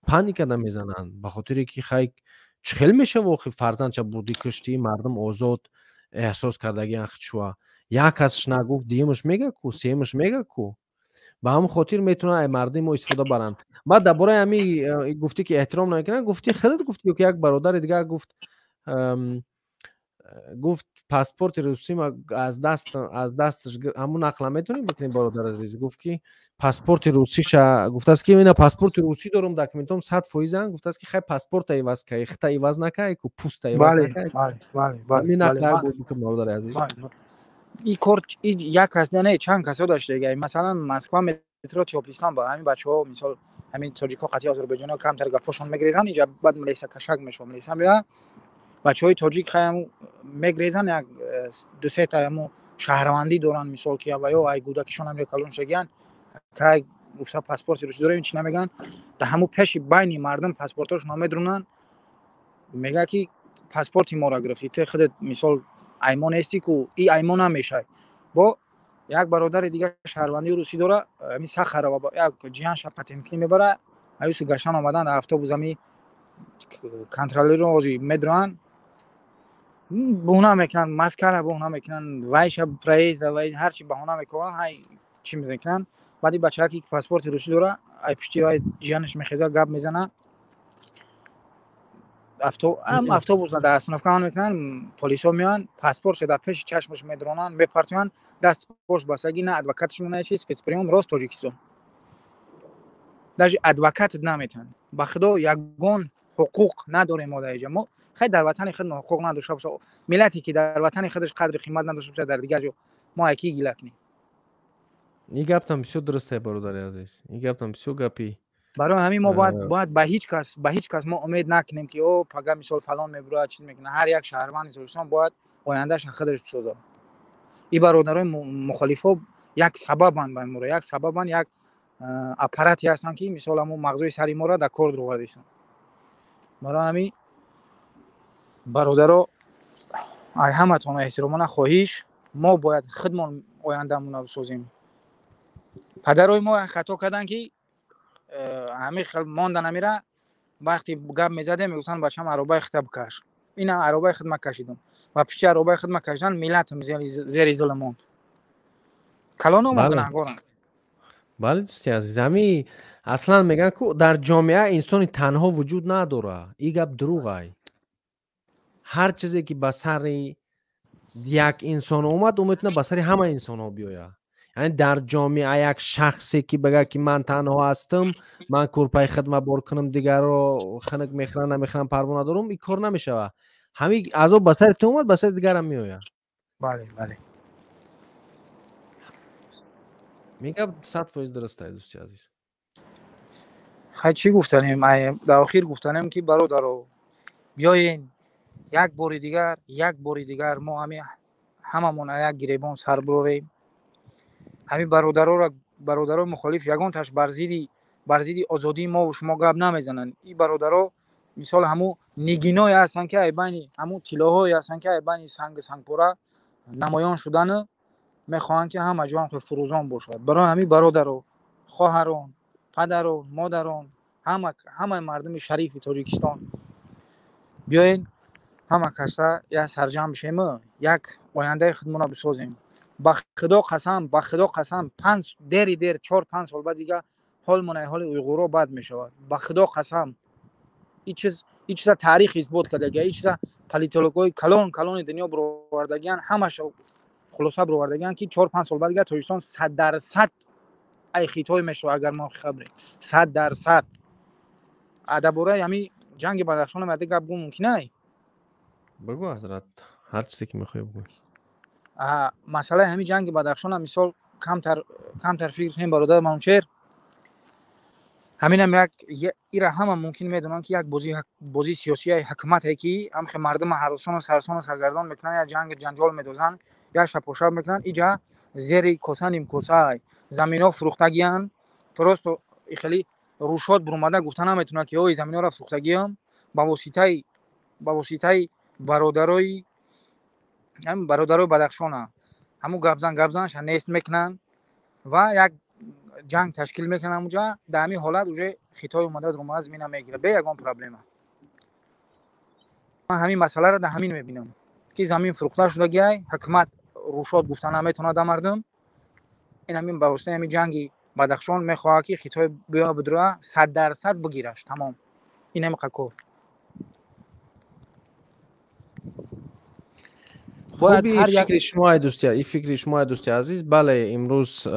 Speaker 1: پانیک میزنن به خاطر که خیلی چخل میشه واقعی فرزند چه بودی کشتی مردم آزاد احساس کردگی انخت شوا. یک کسش نگفت دیمش میگه کو سیمش میگه کو. به همون خاطر میتونه ای مردم ما استفاده برن. بعد درباره همین گفتی که احترام نمیکنن، گفتی خودت گفتی که یک برادر دیگه گفت پاسپورت روسی ما از دستش همون نقل میتونیم بکنیم برادر عزیز. گفت که پاسپورت روسیش گفت است که اینا پاسپورت روسی دارم داکیومنتم 100% گفت است که خیلی پاسپورت ایواز کی خطا ایواز نکای کو پوست ایواز نکای. بله نقل بود برادر عزیز.
Speaker 5: این کار یک کس نه چند کسا داشته دیگه. مثلا مسکو مترو تیوپیستان با همین بچه‌ها مثال همین تاجیکا قطعی آذربایجانی کمتر گپاشون میگریزن اینجا بعد ملیسا کشک میشم ملیسا میرن بچهای تاجیک خیلی میگریزن یک دو سه تا همو شهروندی دارن مثال که یا ای گودکشون هم کلون شگن که گفته پاسپورت روسی داره این چی نمیگن در همو پیش بین مردم پاسپورتاشون نمیدونن میگه که پاسپورت ما را گرفتی تو خودت مثال ایمان هستی که این ایمان نمیشه با یک برادر دیگه شهروندی روسی داره همین سخره و با یک جیان شب پتنت میبره ایوس گشتن اومدن در اتوبوس می کنترلی رو میدرن بهونه میکنن مسکره بهونه میکنن وایش پرایز وای هر چی بهونه میکنن های چی میکنن بعدی بچه‌ها که پاسپورت روسی داره ای پشتی های جیانش میخیزه گپ میزنه اتوبوس در اصناف کان میکنن پلیسا میان پاسپورت در پیش چشمش میدرونن میپرتون دست پشت بسگی نه ادوکاتش نه چیز اسپریوم راست تاجیکستان даже ادوکات نمیتن با خدا یگون حقوق نداریم ما در اینجا ما خیلی در وطن خود حقوق نداشته باشه ملتی که در وطن خودش قدر قیمت نداشته باشه در دیگه جو ما یکی گله کنیم
Speaker 1: این گپ هم بسیار درسته برادر عزیز این گپ هم بسیار گپی
Speaker 5: برای همین ما باید به هیچ کس ما امید نکنیم که او پگاه مثال فلان میبره چیز میکنه هر یک شهروند ترکستان باید آیندهش خودش بسازه این برادرای مخالفا یک سببن به ما یک سببن یک اپاراتی هستن که مثلا ما مغزای سری ما را در کار درو آوردیم برای همین برادرها ای همتون احترامانه خواهش ما باید خودمون آیندهمون رو بسازیم پدرای ما خطا کردن که همه خل ماند نمیره وقتی گپ میزدیم میگفتن بچه‌م عربای خطب کش اینا عربای خدمت کشیدم و پیش عربای خدمت کشیدن ملت زیر ظلمون کلانو گناهگارن
Speaker 1: بله دوستی عزیز همی اصلا میگن که در جامعه انسانی تنها وجود نداره این گپ دروغه هر چیزی که به سر یک انسان اومد میتونه به سر همه انسان ها بیاید یعنی در جامعه یک شخصی که بگه که من تنها هستم من کورپای خدمت بار کنم دیگر رو خنک میخرن نمیخرن پروانه دارم این کار نمیشه همین عذاب به سر تو اومد به سر دیگر هم میآید
Speaker 5: بله بله
Speaker 1: میگم 100% درسته دوستی عزیز
Speaker 5: خیلی چی گفتنیم در آخر گفتنیم که برادرو بیاین یک بار دیگر ما هممون یک گریبان سر بروریم همین برادرها مخالف یگان تاش برزیدی آزادی ما و شما گپ نمیزنن این برادرها مثال همو نگینای هستن که بین همو طلاهای هستن که بین سنگپوره نمایان شدن میخوان که همه جا هم فروزان باشه برای همین برادرها خواهران پدران مادران همه مردم شریف تاجیکستان بیاین همه کسا یا سرجم بشیم یک آینده خودمون رو بسازیم با خدا قسم 4-5 سال بعد دیگه حال اویغورا بد میشود با خدا قسم این چیز تاریخ اثبات کرده این چیز پلیتولوژی کلان دنیا برآوردگان همش خلاصه برآوردگان که 4-5 سال بعد دیگه تاجیکستان 100% ای خیتای میشه اگر ما خبریم 100% ادبوره یعنی جنگ بدخشان مده گپ گم ممکنه
Speaker 1: بگو حضرت هر چیزی که میخوای بگو
Speaker 5: مسئله همین جنگ بدخشان هم مثال کمتر فکر کنیم برادر منوچهر همین هم ایرا همه ممکن میدونن که یک بازی سیاسی حکومت هایی که هم مردم هراسان و سرسان و سرگردان میکنن یا جنجال میدوزن یا شپوشاب میکنن اینجا زیر کوسه نیم کوسه زمینا فروختگیان درست خیلی روشات برومده گفتن نمیتونه که اوی زمینا را فروختگیام با واسطه برادرای هم برادرای بدخشان همو گبزنش نیست میکنن و یک جنگ تشکیل میکنن اونجا در همین حالت اوجه خیتای اومده رو ما زمین میگیره به یگان پرابلم من همین مسئله رو در همین میبینم که زمین فروخته شده گیای حکومت روشات گفتن نمیتونه در مردم این همین به واسطه همین جنگی بدخشان میخواد که خیتای بیا بدره 100% بگیرش تمام این هم قکور
Speaker 1: خوبی فکر شما دوستی این فکر شما دوستی عزیز بله امروز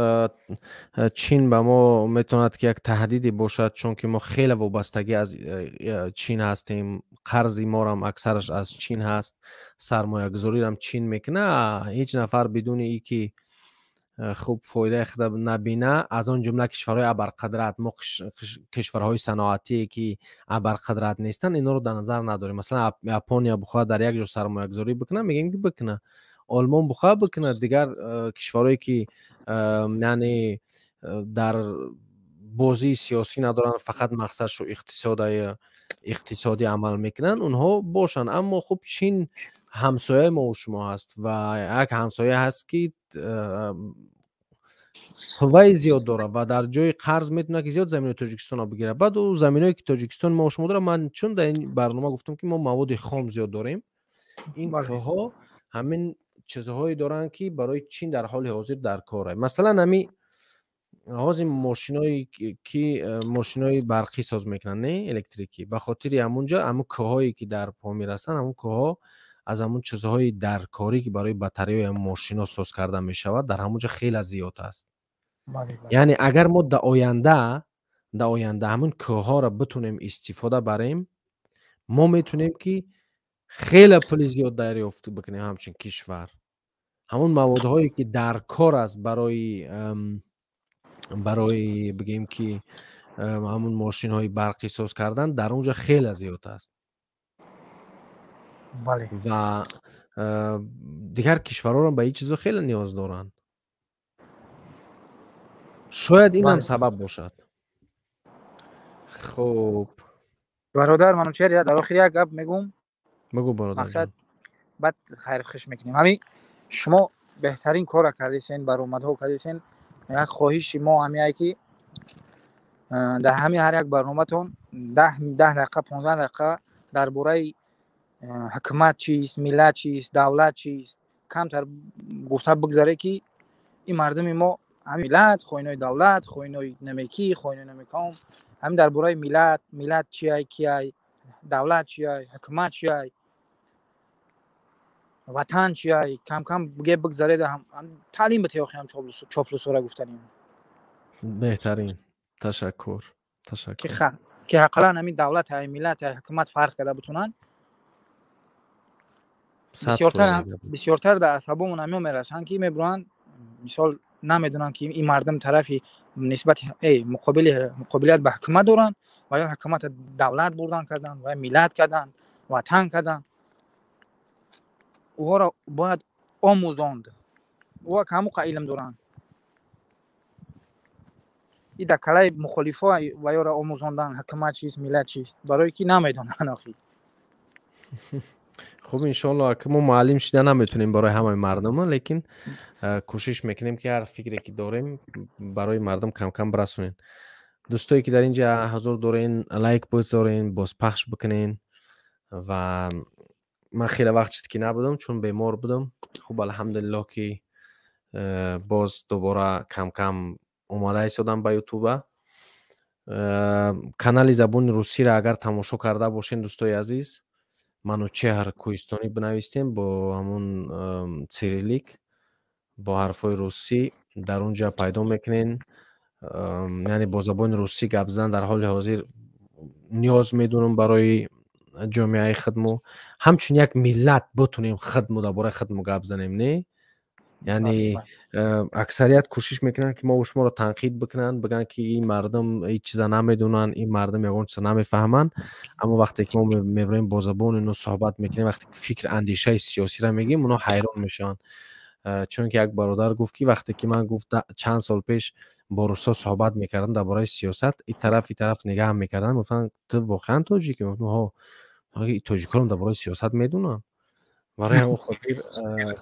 Speaker 1: چین به ما میتوند که یک تهدیدی باشد چون که ما خیلی وابستگی از چین هستیم قرض ما هم اکثرش از چین هست سرمایه گذاری هم چین میکنه هیچ نفر بدون ای که خوب فایده خود نبینه، از آن جمله کشورهای ابرقدرت، ما کشورهای صنعتی که ابرقدرت نیستن اینا رو در نظر نداریم. مثلا ژاپن بخواد در یک جا سرمایه گذاری بکنه میگیم که بکنه، آلمان بخواد بکنه، دیگر کشورهایی که یعنی در بازی سیاسی ندارن، فقط مقصدش اقتصادی عمل میکنن، اونها باشن. اما خب چین همسایه ما و شما هست و یک همسایه هست که قوه زیاد داره و در جای قرض میتونه که زیاد زمین تاجیکستان رو بگیره. بعد او زمینایی که تاجیکستان ما و شما داره، من چون در این برنامه گفتم که ما مواد خام زیاد داریم، این کوها همین چیزهایی دارن که برای چین در حال حاضر در کاره. مثلا همین این ماشینایی که ماشینای برقی ساز میکنن، نه الکتریکی، به خاطر همونجا همون کوهایی که در پا میرسن، همون کوها از همون چیزهای در کاری که برای بطری های ماشینا ساز کرده میشود در همونجا خیلی زیاد است. یعنی اگر ما در آینده همون کوها را بتونیم استفاده بریم، ما میتونیم که خیلی پول زیاد دریافت بکنیم. همچنین کشور همون موادهایی که در کار است برای بگیم که همون ماشین های برقی ساز کردن در اونجا خیلی زیاد است.
Speaker 5: بله.
Speaker 1: و دیگر کشورها هم به این چیزا خیلی نیاز دارن. شاید این هم سبب باشد. خب
Speaker 5: برادر منوچهر، در آخر یک گپ میگم.
Speaker 1: بگو برادر
Speaker 5: مقصد
Speaker 1: جان.
Speaker 5: بعد خیر خوش میکنیم. همین شما بهترین کار کردین، برآمدها کردین. یک خواهش ما همین که در همین هر یک برنامه‌تون 10 دقیقه 15 دقیقه درباره حکومت چیست، ملت چیست، دولت چیست کمتر گفته بگذاره که این مردم ما همین ملت خوینای دولت، خوینای نمیکی، خوینای نمیکام، همین درباره ملت چیه، کیه، دولت چیه، حکومت چیه، وطن چیه، کم کم بگه بگذاره ده هم تعلیم بده. آخه هم چاپلوسا را گفتنیم.
Speaker 1: بهترین. تشکر.
Speaker 5: که حقلا همین دولت های ملت های حکومت فرق کرده بتونن بسیارتر در اصحابمون همیو میرسن که میبرن مثال نمیدونن که این مردم طرفی نسبت مقابلیت به حکومت دارن و یا حکومت دولت بردن کردن و ملت کردن وطن کردن. اوها را باید آموزاند. اوها که همو علم دارن این در کلای مخالفا و یا را آموزاندن حکومت چیست، ملت چیست، برای که نمیدونن آخی.
Speaker 1: خب انشالله که ما معلم شده نمیتونیم برای همه مردم، لیکن کوشش میکنیم که هر فکری که داریم برای مردم کم کم برسونیم. دوستایی که در اینجا حضور دارین لایک بذارین، باز پخش بکنین. و من خیلی وقت شد که نبودم چون بیمار بودم. خب الحمدلله که باز دوباره کم کم اومده شدم به یوتیوب. کانال زبان روسی را اگر تماشا کرده باشین دوستای عزیز، منوچهر کوهستانی بنویسیم با همون سیریلیک با حرفای روسی در اونجا پیدا میکنین. یعنی با زبان روسی گپ زدن در حال حاضر نیاز میدونم برای جامعه خودمو، همچون یک ملت بتونیم خودمو درباره خودمو گپ زنیم. نه یعنی اکثریت کوشش میکنن که ما و شما رو تنقید بکنن، بگن که این مردم هیچ چیزا نمیدونن، این مردم یگان چیزا نمیفهمن. اما وقتی که ما میبریم با زبان اینو صحبت میکنیم، وقتی فکر اندیشه سیاسی را میگیم، اونا حیران میشن. چون که یک برادر گفت که وقتی که من گفت چند سال پیش با روسا صحبت میکردن درباره سیاست، این طرف نگاه میکردن، گفتن تو واقعا تاجیکی؟ گفتم ها تاجیکان درباره سیاست میدونن. برای همون خاطر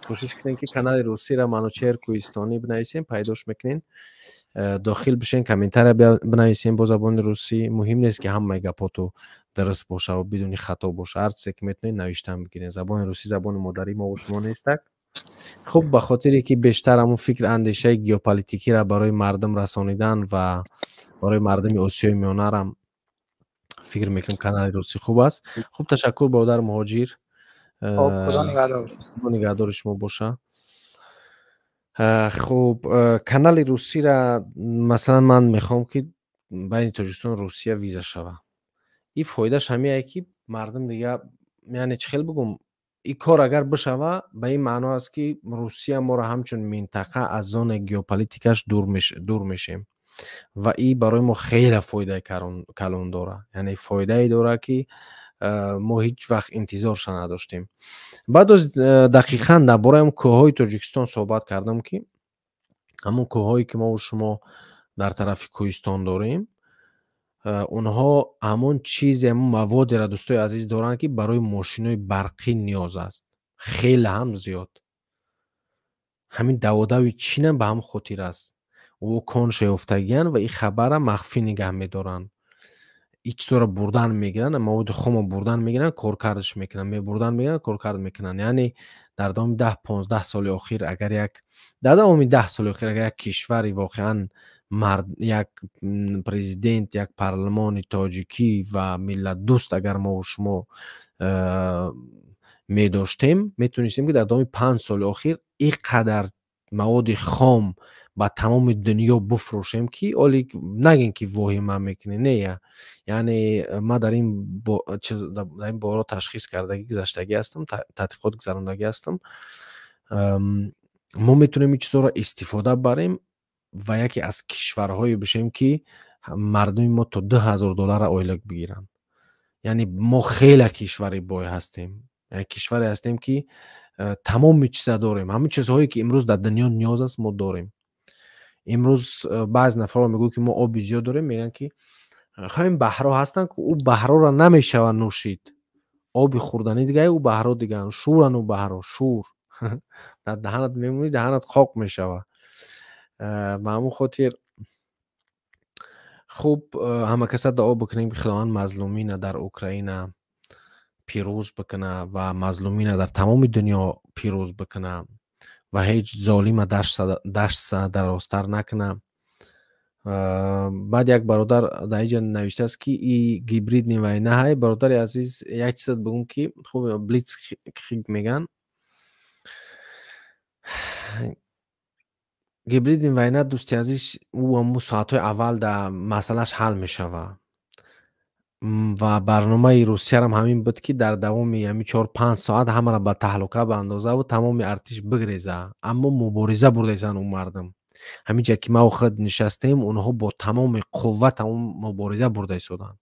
Speaker 1: کوشش کنین که کانال روسی را منوچهر کوهستانی بنویسین، پیداش میکنین، داخل بشین، کامنتر بنویسین با زبان روسی. مهم نیست که همه گپاتو درست باشه و بدون خطا باشه، هر چیزی که میتونین نوشتن بگیرین. زبان روسی زبان مادری ما و شما نیست. خب به خاطری که بیشتر همون فکر اندیشه ژئوپلیتیکی را برای مردم رسانیدن و برای مردم آسیای میانه را فکر میکنم کانال روسی خوب است. خب تشکر برادر مهاجر.
Speaker 5: خدا
Speaker 1: نگهدار شما باشه. خب کانال روسی را مثلا من میخوام که بین تاجیکستان و روسیه ویزا شوه. این فایدهش همینه که مردم دیگه، یعنی چه خیلی بگم، این کار اگر بشوه به این معنا است که روسیه ما را همچون منطقه از زون گیوپولیتیکش دور میشیم و این برای ما خیلی فایده کلان داره. یعنی فایده ای داره که ما هیچ وقت انتظارش نداشتیم. بعد از دقیقاً درباره هم کوههای تاجیکستان صحبت کردم که همون کوههایی که ما و شما در طرف کوهستان داریم، اونها همون چیز، همون مواد را دوستای عزیز دارن که برای ماشینای برقی نیاز است، خیلی هم زیاد. همین دودوی چین هم به هم خاطر است. او کنش یافتگیان و این خبر مخفی نگه میدارن. ایچ طور بردن میگیرن، مواد خام بردن میگیرن، کارکردش میکنن، میبردن میگیرن، کارکرد میکنن. یعنی در دام 10-15 سال اخیر اگر یک کشوری واقعا یک پرزیدنت، یک پارلمان تاجیکی و ملت دوست اگر ما و شما می داشتیم، میتونستیم که در دام 5 سال اخیر اینقدر مواد خام با تمام دنیا بفروشیم که اولی نگین که واهمه میکنه. نه، یعنی ما در این بارا تشخیص کردگی گذشتگی هستم، تحقیقات گذراندگی هستم. ما میتونیم این چیزا را استفاده بریم و یکی از کشورهایی بشیم که مردم ما تا $10,000 آیلک بگیرن. یعنی ما خیلی کشوری بای هستیم، کشوری هستیم که تمام چیزا داریم. همین چیزهایی که امروز در دنیا نیاز است ما داریم. امروز بعض نفرها میگن که ما آب زیاد داریم، میگن که همین بحرها هستن که او بحرها را نمیشه نوشید، آب خوردنی دیگه، او بحرها دیگه شورن، او بحرها شور در دهنت میمونی، دهنت خاک میشوه. به همون خاطر خوب همه کسا دعا بکنیم که خداوند مظلومین در اوکراین پیروز بکنه و مظلومین در تمام دنیا پیروز بکنه و هیچ ظالم دست دراستر نکنه. بعد یک برادر در اینجا نوشته است که این گیبرید نیوینه های. برادر عزیز یک چیز بگم که خوب بلیتز خیگ میگن، گیبرید نیوینه دوستی عزیز او همون ساعتهای اول در مسئلهش حل میشوه و برنامه روسیه هم همین بود که در دوام 4-5 ساعت همه را به تهلکه باندازه و تمام ارتش بگریزه. اما مبارزه بردیزن اون مردم. همینجا که ما خود نشستیم اونها با تمام قوت اون مبارزه برده شدن.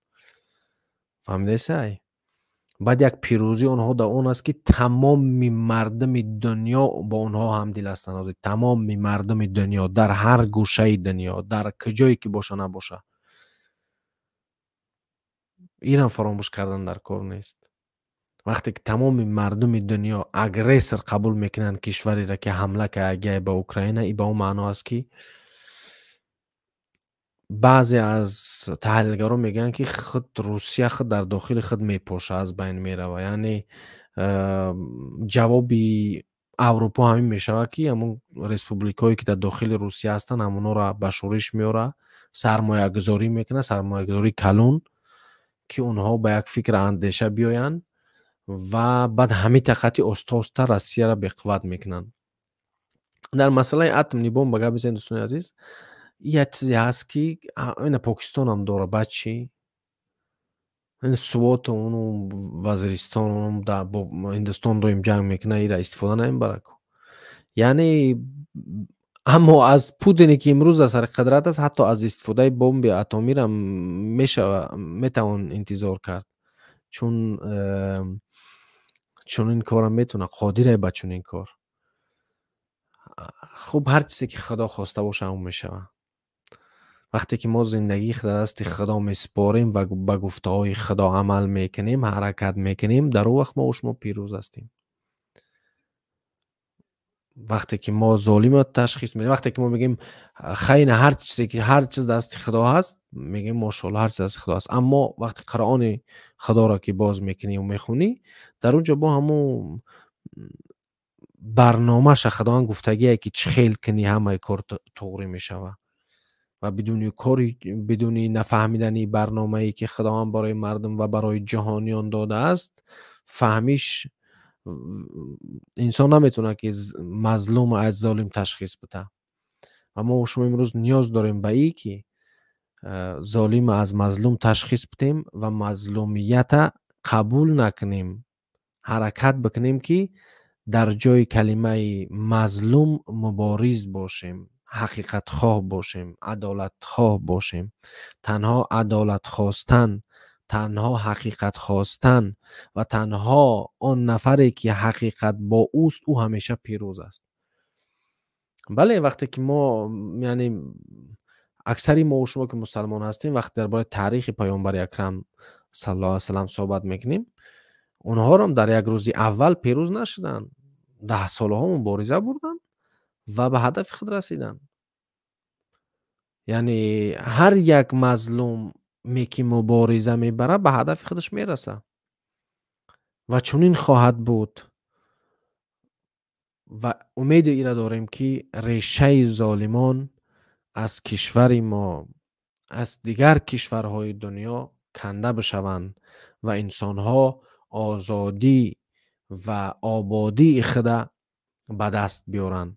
Speaker 1: فهمیده سعی؟ بعد یک پیروزی اونها در اون است که تمام مردم دنیا با اونها هم دل هستند. تمام مردم دنیا در هر گوشه دنیا، در کجایی که باشه نباشه، ایران فراموش کردن در کار نیست. وقتی که تمام مردم دنیا اگریسر قبول میکنن کشوری را که حمله کرده به اوکراین، ای به اون معنا است که بعضی از تحلیلگران میگن که خود روسیه خود در داخل خود میپاشه، از بین میره و یعنی جوابی اروپا همین میشوه که همون ریسپوبلیکایی که در داخل روسیه هستن همونا را به شورش میاره، سرمایه گذاری میکنه، سرمایه گذاری کلون که اونها به یک فکر اندیشه بیاین و بعد همین تقاطی استاستا روسیه را به قوت میکنن. در مسئله اتمی بمب بگم بزنید دوستان عزیز، یه چیزی هست که این پاکستان هم داره، بچی این سوات اونو وزیرستان اونو در هندوستان دویم جنگ میکنه، ای را استفاده نیم برکو. یعنی اما از پوتینی که امروز از سر قدرت است، حتی از استفاده بمب اتمی را میتوان انتظار کرد، چون این کارم میتونه قادره به چون این کار. خب هر چیزی که خدا خواسته باشه اون میشه. وقتی که ما زندگی در دست خدا میسپاریم و به گفته های خدا عمل میکنیم، حرکت میکنیم، در اون وقت ما و شما پیروز هستیم. وقتی که ما ظالم تشخیص میدیم، وقتی که ما میگیم خیر هر چیز دست خدا هست، میگیم ماشاءالله هر چیز دست خدا هست. اما وقتی قرآن خدا را که باز میکنی و میخونی، در اونجا با همون برنامه خداوند گفتگیه که چه خیل کنی همه کار طوری میشوه و بدون نفهمیدنی برنامه‌ای که خداوند برای مردم و برای جهانیان داده است، فهمیش انسان نمیتونه که مظلوم از ظالم تشخیص بده. و ما و شما امروز نیاز داریم به این که ظالم از مظلوم تشخیص بدیم و مظلومیت قبول نکنیم. حرکت بکنیم که در جای کلمه مظلوم مبارز باشیم، حقیقت خواه باشیم، عدالت خواه باشیم. تنها عدالت خواستن، تنها حقیقت خواستن و تنها آن نفری که حقیقت با اوست، او همیشه پیروز است. بله، وقتی که ما یعنی اکثری ما و شما که مسلمان هستیم، وقتی درباره تاریخ پیامبر اکرم صلی الله علیه و سلم صحبت میکنیم، اونها هم در یک روزی اول پیروز نشدن. 10 سالها مبارزه بردن و به هدف خود رسیدن. یعنی هر یک مظلوم که مبارزه میبره به هدف خودش میرسه و چنین خواهد بود و امید ایره داریم که ریشه ظالمان از کشور ما، از دیگر کشورهای دنیا کنده بشوند و انسانها آزادی و آبادی خود به دست بیارن،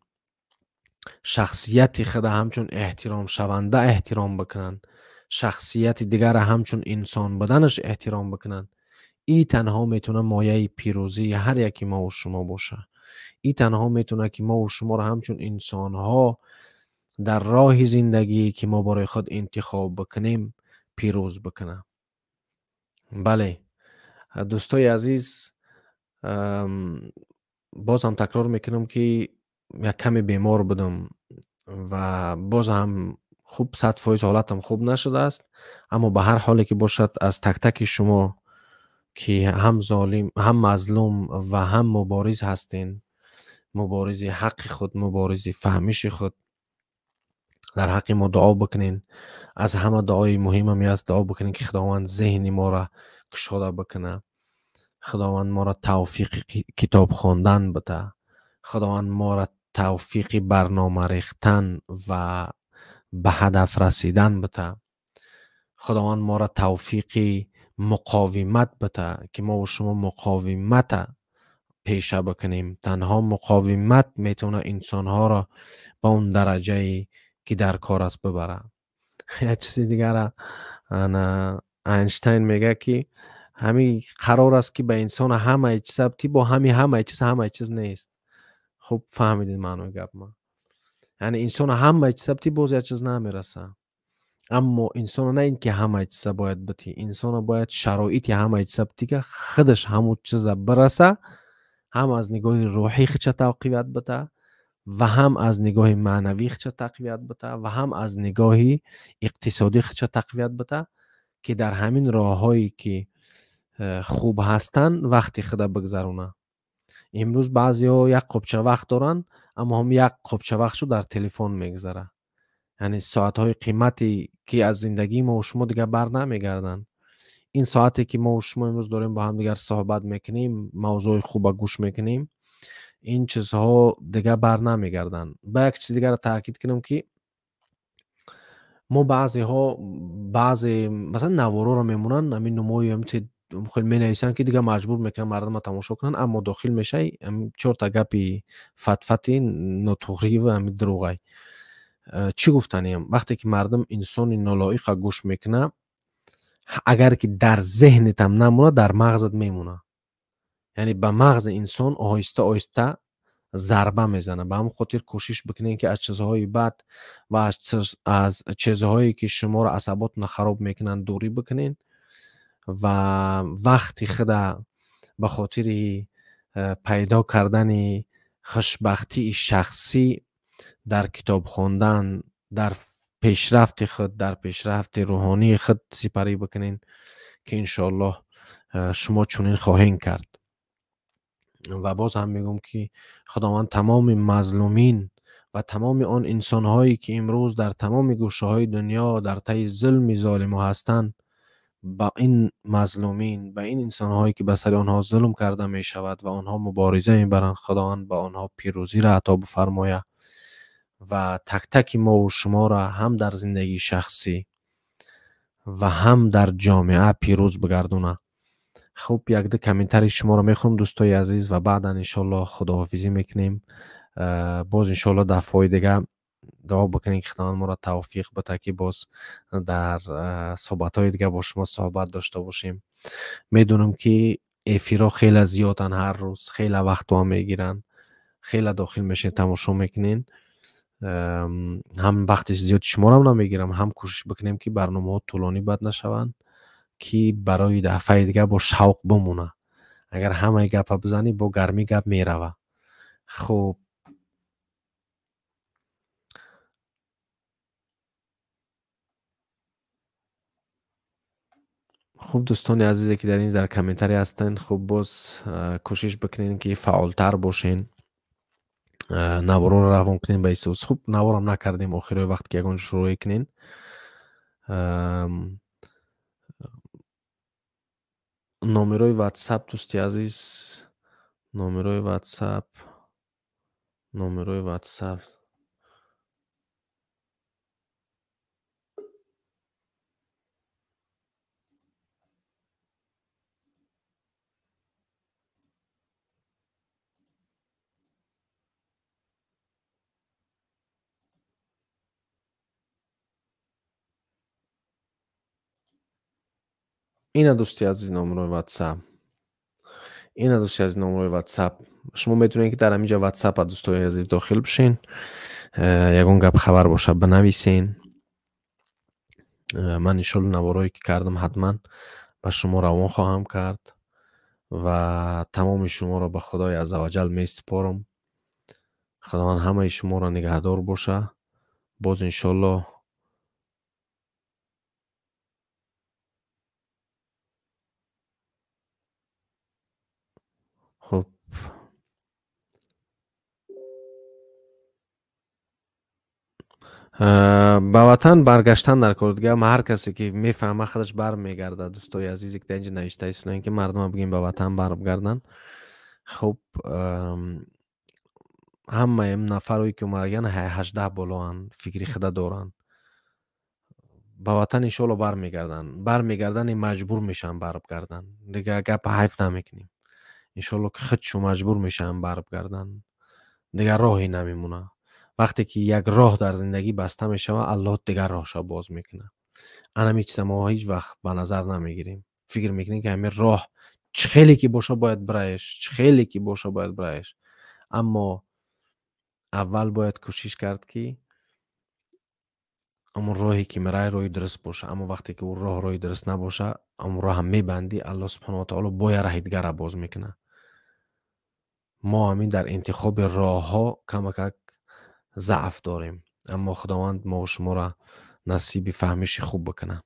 Speaker 1: شخصیت خود همچون احترام شونده احترام بکنن، شخصیت دیگر همچون انسان بدنش احترام بکنن. این تنها میتونه مایه پیروزی هر یکی ما و شما باشه. این تنها میتونه که ما و شما را همچون انسان ها در راه زندگی که ما برای خود انتخاب بکنیم پیروز بکنه. بله دوستای عزیز، باز هم تکرار میکنم که یک کمی بیمار بودم و باز هم خوب 100% حالتم خوب نشده است، اما به هر حالی که باشد از تک تک شما که هم ظالم هم مظلوم و هم مبارز هستین، مبارز حق خود، مبارز فهمیش خود، در حق ما دعا بکنین. از همه دعای مهم همی است دعا بکنین که خداوند ذهن ما را گشاده بکنه، خداوند ما را توفیق کتاب خواندن بده، خداوند ما را توفیق برنامه ریختن و به هدف رسیدن بده، خداوند ما را توفیق مقاومت بده که ما و شما مقاومت پیشه بکنیم. تنها مقاومت میتونه انسانها را به اون درجه که در کار است ببره. یه چیزی دیگر اینشتین میگه که همین قرار است که به انسان همه چیز ثبتی با همه چیز نیست. خوب فهمیدین معنی گپ ما؟ یعنی انسان همه چیز ثبتی باز یه چیز نمیرسه، اما انسان نه این که همه چیز باید بتی، انسان باید شرایط همه چیز ثبتی که خودش همون چیز برسه، هم از نگاه روحی خودش تقویت بده و هم از نگاه معنوی خودش تقویت بده و هم از نگاه اقتصادی خودش تقویت بده که در همین راههایی که خوب هستن وقتی خود بگذرونه. امروز بعضیا یک قبچه وقت دارن اما هم یک قبچه وقتشو در تلفن میگذره. یعنی ساعتهای قیمتی که از زندگی ما و شما دیگه بر نمیگردن. این ساعتی که ما و شما امروز داریم با هم دیگر صحبت میکنیم، موضوع خوب گوش میکنیم، این چیزها دیگه بر نمیگردن. با یک چیز دیگر تاکید کنم که ما بعضی مثلا نوارا رو میمونن همین نمایی هم که خیلی می نویسن که دیگه مجبور میکنن مردم رو تماشا کنن، اما داخل میشه چهار تا گپی فتفتی نطوری و همین دروغی. چی گفتنیم؟ وقتی که مردم انسان نالایق گوش میکنه، اگر که در ذهنت هم نمونه در مغزت میمونه. یعنی به مغز انسان آهسته آهسته ضربه میزنه. به همون خاطر کوشش بکنین که از چیزهای بد و از چیزهایی که شما را عصباتون خراب میکنن دوری بکنین و وقتی خدا به خاطر پیدا کردن خوشبختی شخصی در کتاب خواندن، در پیشرفت خود، در پیشرفت روحانی خود سپری بکنین که انشاءالله شما چنین خواهین کرد. و باز هم میگم که خداوند تمام مظلومین و تمام آن انسان هایی که امروز در تمام گوشه های دنیا در طی ظلم ظالم هستند، با این مظلومین، با این انسان هایی که به سر آنها ظلم کرده می شود و آنها مبارزه میبرند، خداوند با آنها پیروزی را عطا بفرماید و تک تک ما و شما را هم در زندگی شخصی و هم در جامعه پیروز بگردونه. خب یک دو کامنتر شما رو میخونم دوستای عزیز و بعدا انشالله خداحافظی میکنیم. باز انشالله دفعه دیگه دعا بکنیم که خداوند ما را توفیق بده که باز در صحبت های دیگه با شما صحبت داشته باشیم. میدونم که افیرا خیلی زیادن، هر روز خیلی وقت هم میگیرن، خیلی داخل میشه تماشا میکنین. هم وقت زیاد شما رو نمیگیرم، هم کوشش بکنیم که برنامه ها طولانی بد نشوند که برای دفعه دیگه با شوق بمونه. اگر همه گپ بزنی با گرمی گپ میروه. خب دوستان عزیزی که در کامنتری هستن، خب باز کوشش بکنین که فعالتر باشین، نوارو رو روان کنین به ایسوس. خب نوارم نکردیم آخر وقت که یگان شروع کنین. نامروی واتساپ دوستی عزیز، نامروی واتساپ اینا دوستی عزیز، نامروی واتساپ اینا دوستی عزیز، نامروی واتساپ. شما میتونین که در همینجا واتساپ دوستای عزیز داخل بشین، یگان گپ خبر باشه بنویسین. من انشالله نوارایی که کردم حتما به شما روان خواهم کرد و تمام شما را به خدای عزوجل می سپارم. خداوند همه شما را نگهدار باشه. باز انشالله خب به وطن برگشتن در کار دیگه، هر کسی که میفهمه خودش برمیگرده. دوستای عزیزی که در اینجا نوشته ایستن که مردم بگیم به وطن برگردن. خب همه این نفرایی که اومدن 18 بالان فکری خدا دارن، به وطن انشالله برمیگردن مجبور میشن برگردن دیگه. گپ حیف نمیکنیم. انشالله که خودشو مجبور میشن برگردن دیگه، راهی نمیمونه. وقتی که یک راه در زندگی بسته میشه الله دیگر راهشو باز میکنه. انا چیزا ما هیچ وقت به نظر نمیگیریم، فکر میکنیم که همین راه چه خیلی که باشه باید برایش، اما اول باید کوشش کرد که اما راهی که میره راهی درست باشه. اما وقتی که اون راهی درست نباشه، اما راه هم میبندی، الله سبحانه و تعالی باید راه دیگر را باز میکنه. ما همین در انتخاب راه ها کمک ضعف داریم، اما خداوند ما و شما را نصیب فهمش خوب بکنه.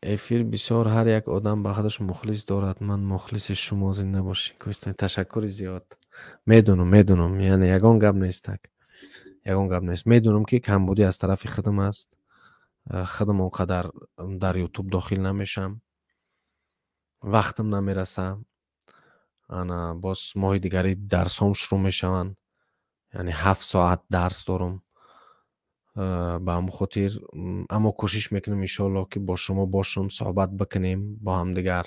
Speaker 1: افیر بسیار هر یک آدم به خودش مخلص دارد. من مخلص شما زنده باشی. کوستن تشکر زیاد. میدونم یعنی یگان گپ نیست. میدونم که کمبودی از طرف خودم است. خودم اونقدر در یوتیوب داخل نمیشم، وقتم نمیرسه. انا باز ماه دیگری درسام شروع میشون، یعنی 7 ساعت درس دارم. به هم خاطر اما کوشش میکنم انشالله که با شما باشم، صحبت بکنیم با هم دیگر.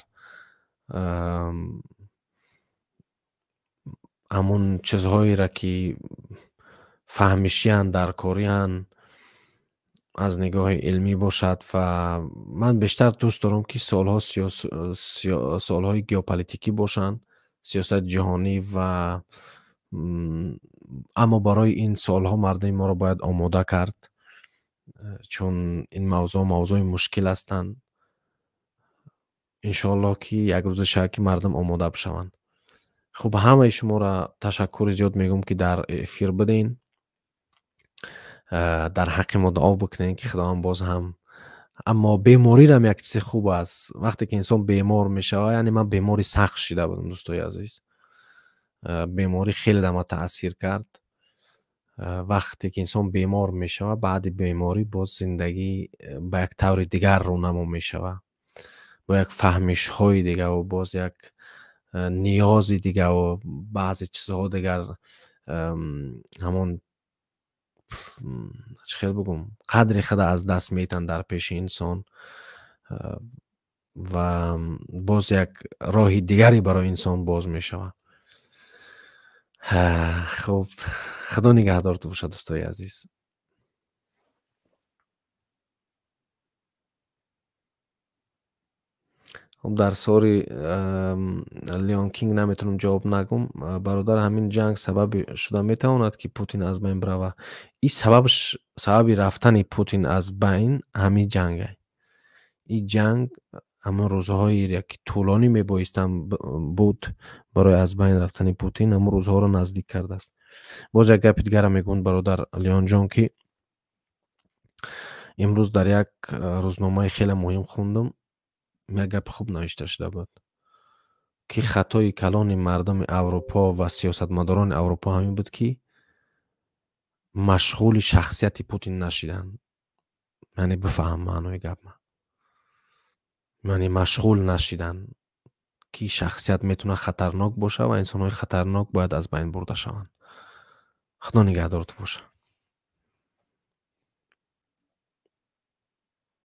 Speaker 1: همون چیزهایی را که فهمیشیان در کاریان از نگاه علمی باشد. و من بیشتر دوست دارم که سالهای گیوپولیتیکی باشن، سیاست جهانی. و اما برای این سالها مردم ما را باید آماده کرد، چون این موضوع مشکل هستند. انشالله که یک روز شاید مردم آماده بشوند. خب همه شما را تشکر زیاد میگم که در افیر بدین، در حق ما دعا بکنین که خداوند باز هم. اما بیماری هم یک چیز خوب است. وقتی که انسان بیمار میشه، یعنی من بیماری سخت شده بودم دوستای عزیز، بیماری خیلی دم تاثیر کرد. وقتی که انسان بیمار میشه، بعد بیماری باز زندگی با یک طور دیگر رونما میشه، با یک فهمش های دیگه و باز یک نیازی دیگه و بعضی چیزها دیگر، همون خیلی بگم قدر خود از دست میتن در پیش انسان و باز یک راه دیگری برای انسان باز میشه. خب خدا نگهدار تو باشه دوستای عزیز. خب در سوری لیون کینگ نمیتونم جواب نگم. برادر همین جنگ سبب شده میتواند که پوتین از بین بروه. این سبب رفتن پوتین از بین همین جنگ. این جنگ اما روزهای یک طولانی میبایستم بود برای از بین رفتن پوتین، اما روزها رو نزدیک کرده است. باز یک گپ دیگر میگن برادر لیون جان که امروز در یک روزنامه خیلی مهم خوندم، یک گپ خوب نوشته شده بود که خطای کلان مردم اروپا و سیاستمداران اروپا همین بود که مشغول شخصیت پوتین نشیدن. یعنی بفهم معنای گپ ما، یعنی مشغول نشیدن که شخصیت میتونه خطرناک باشه و انسان‌های خطرناک باید از بین برده شوند. خدا نگهدارت باشه.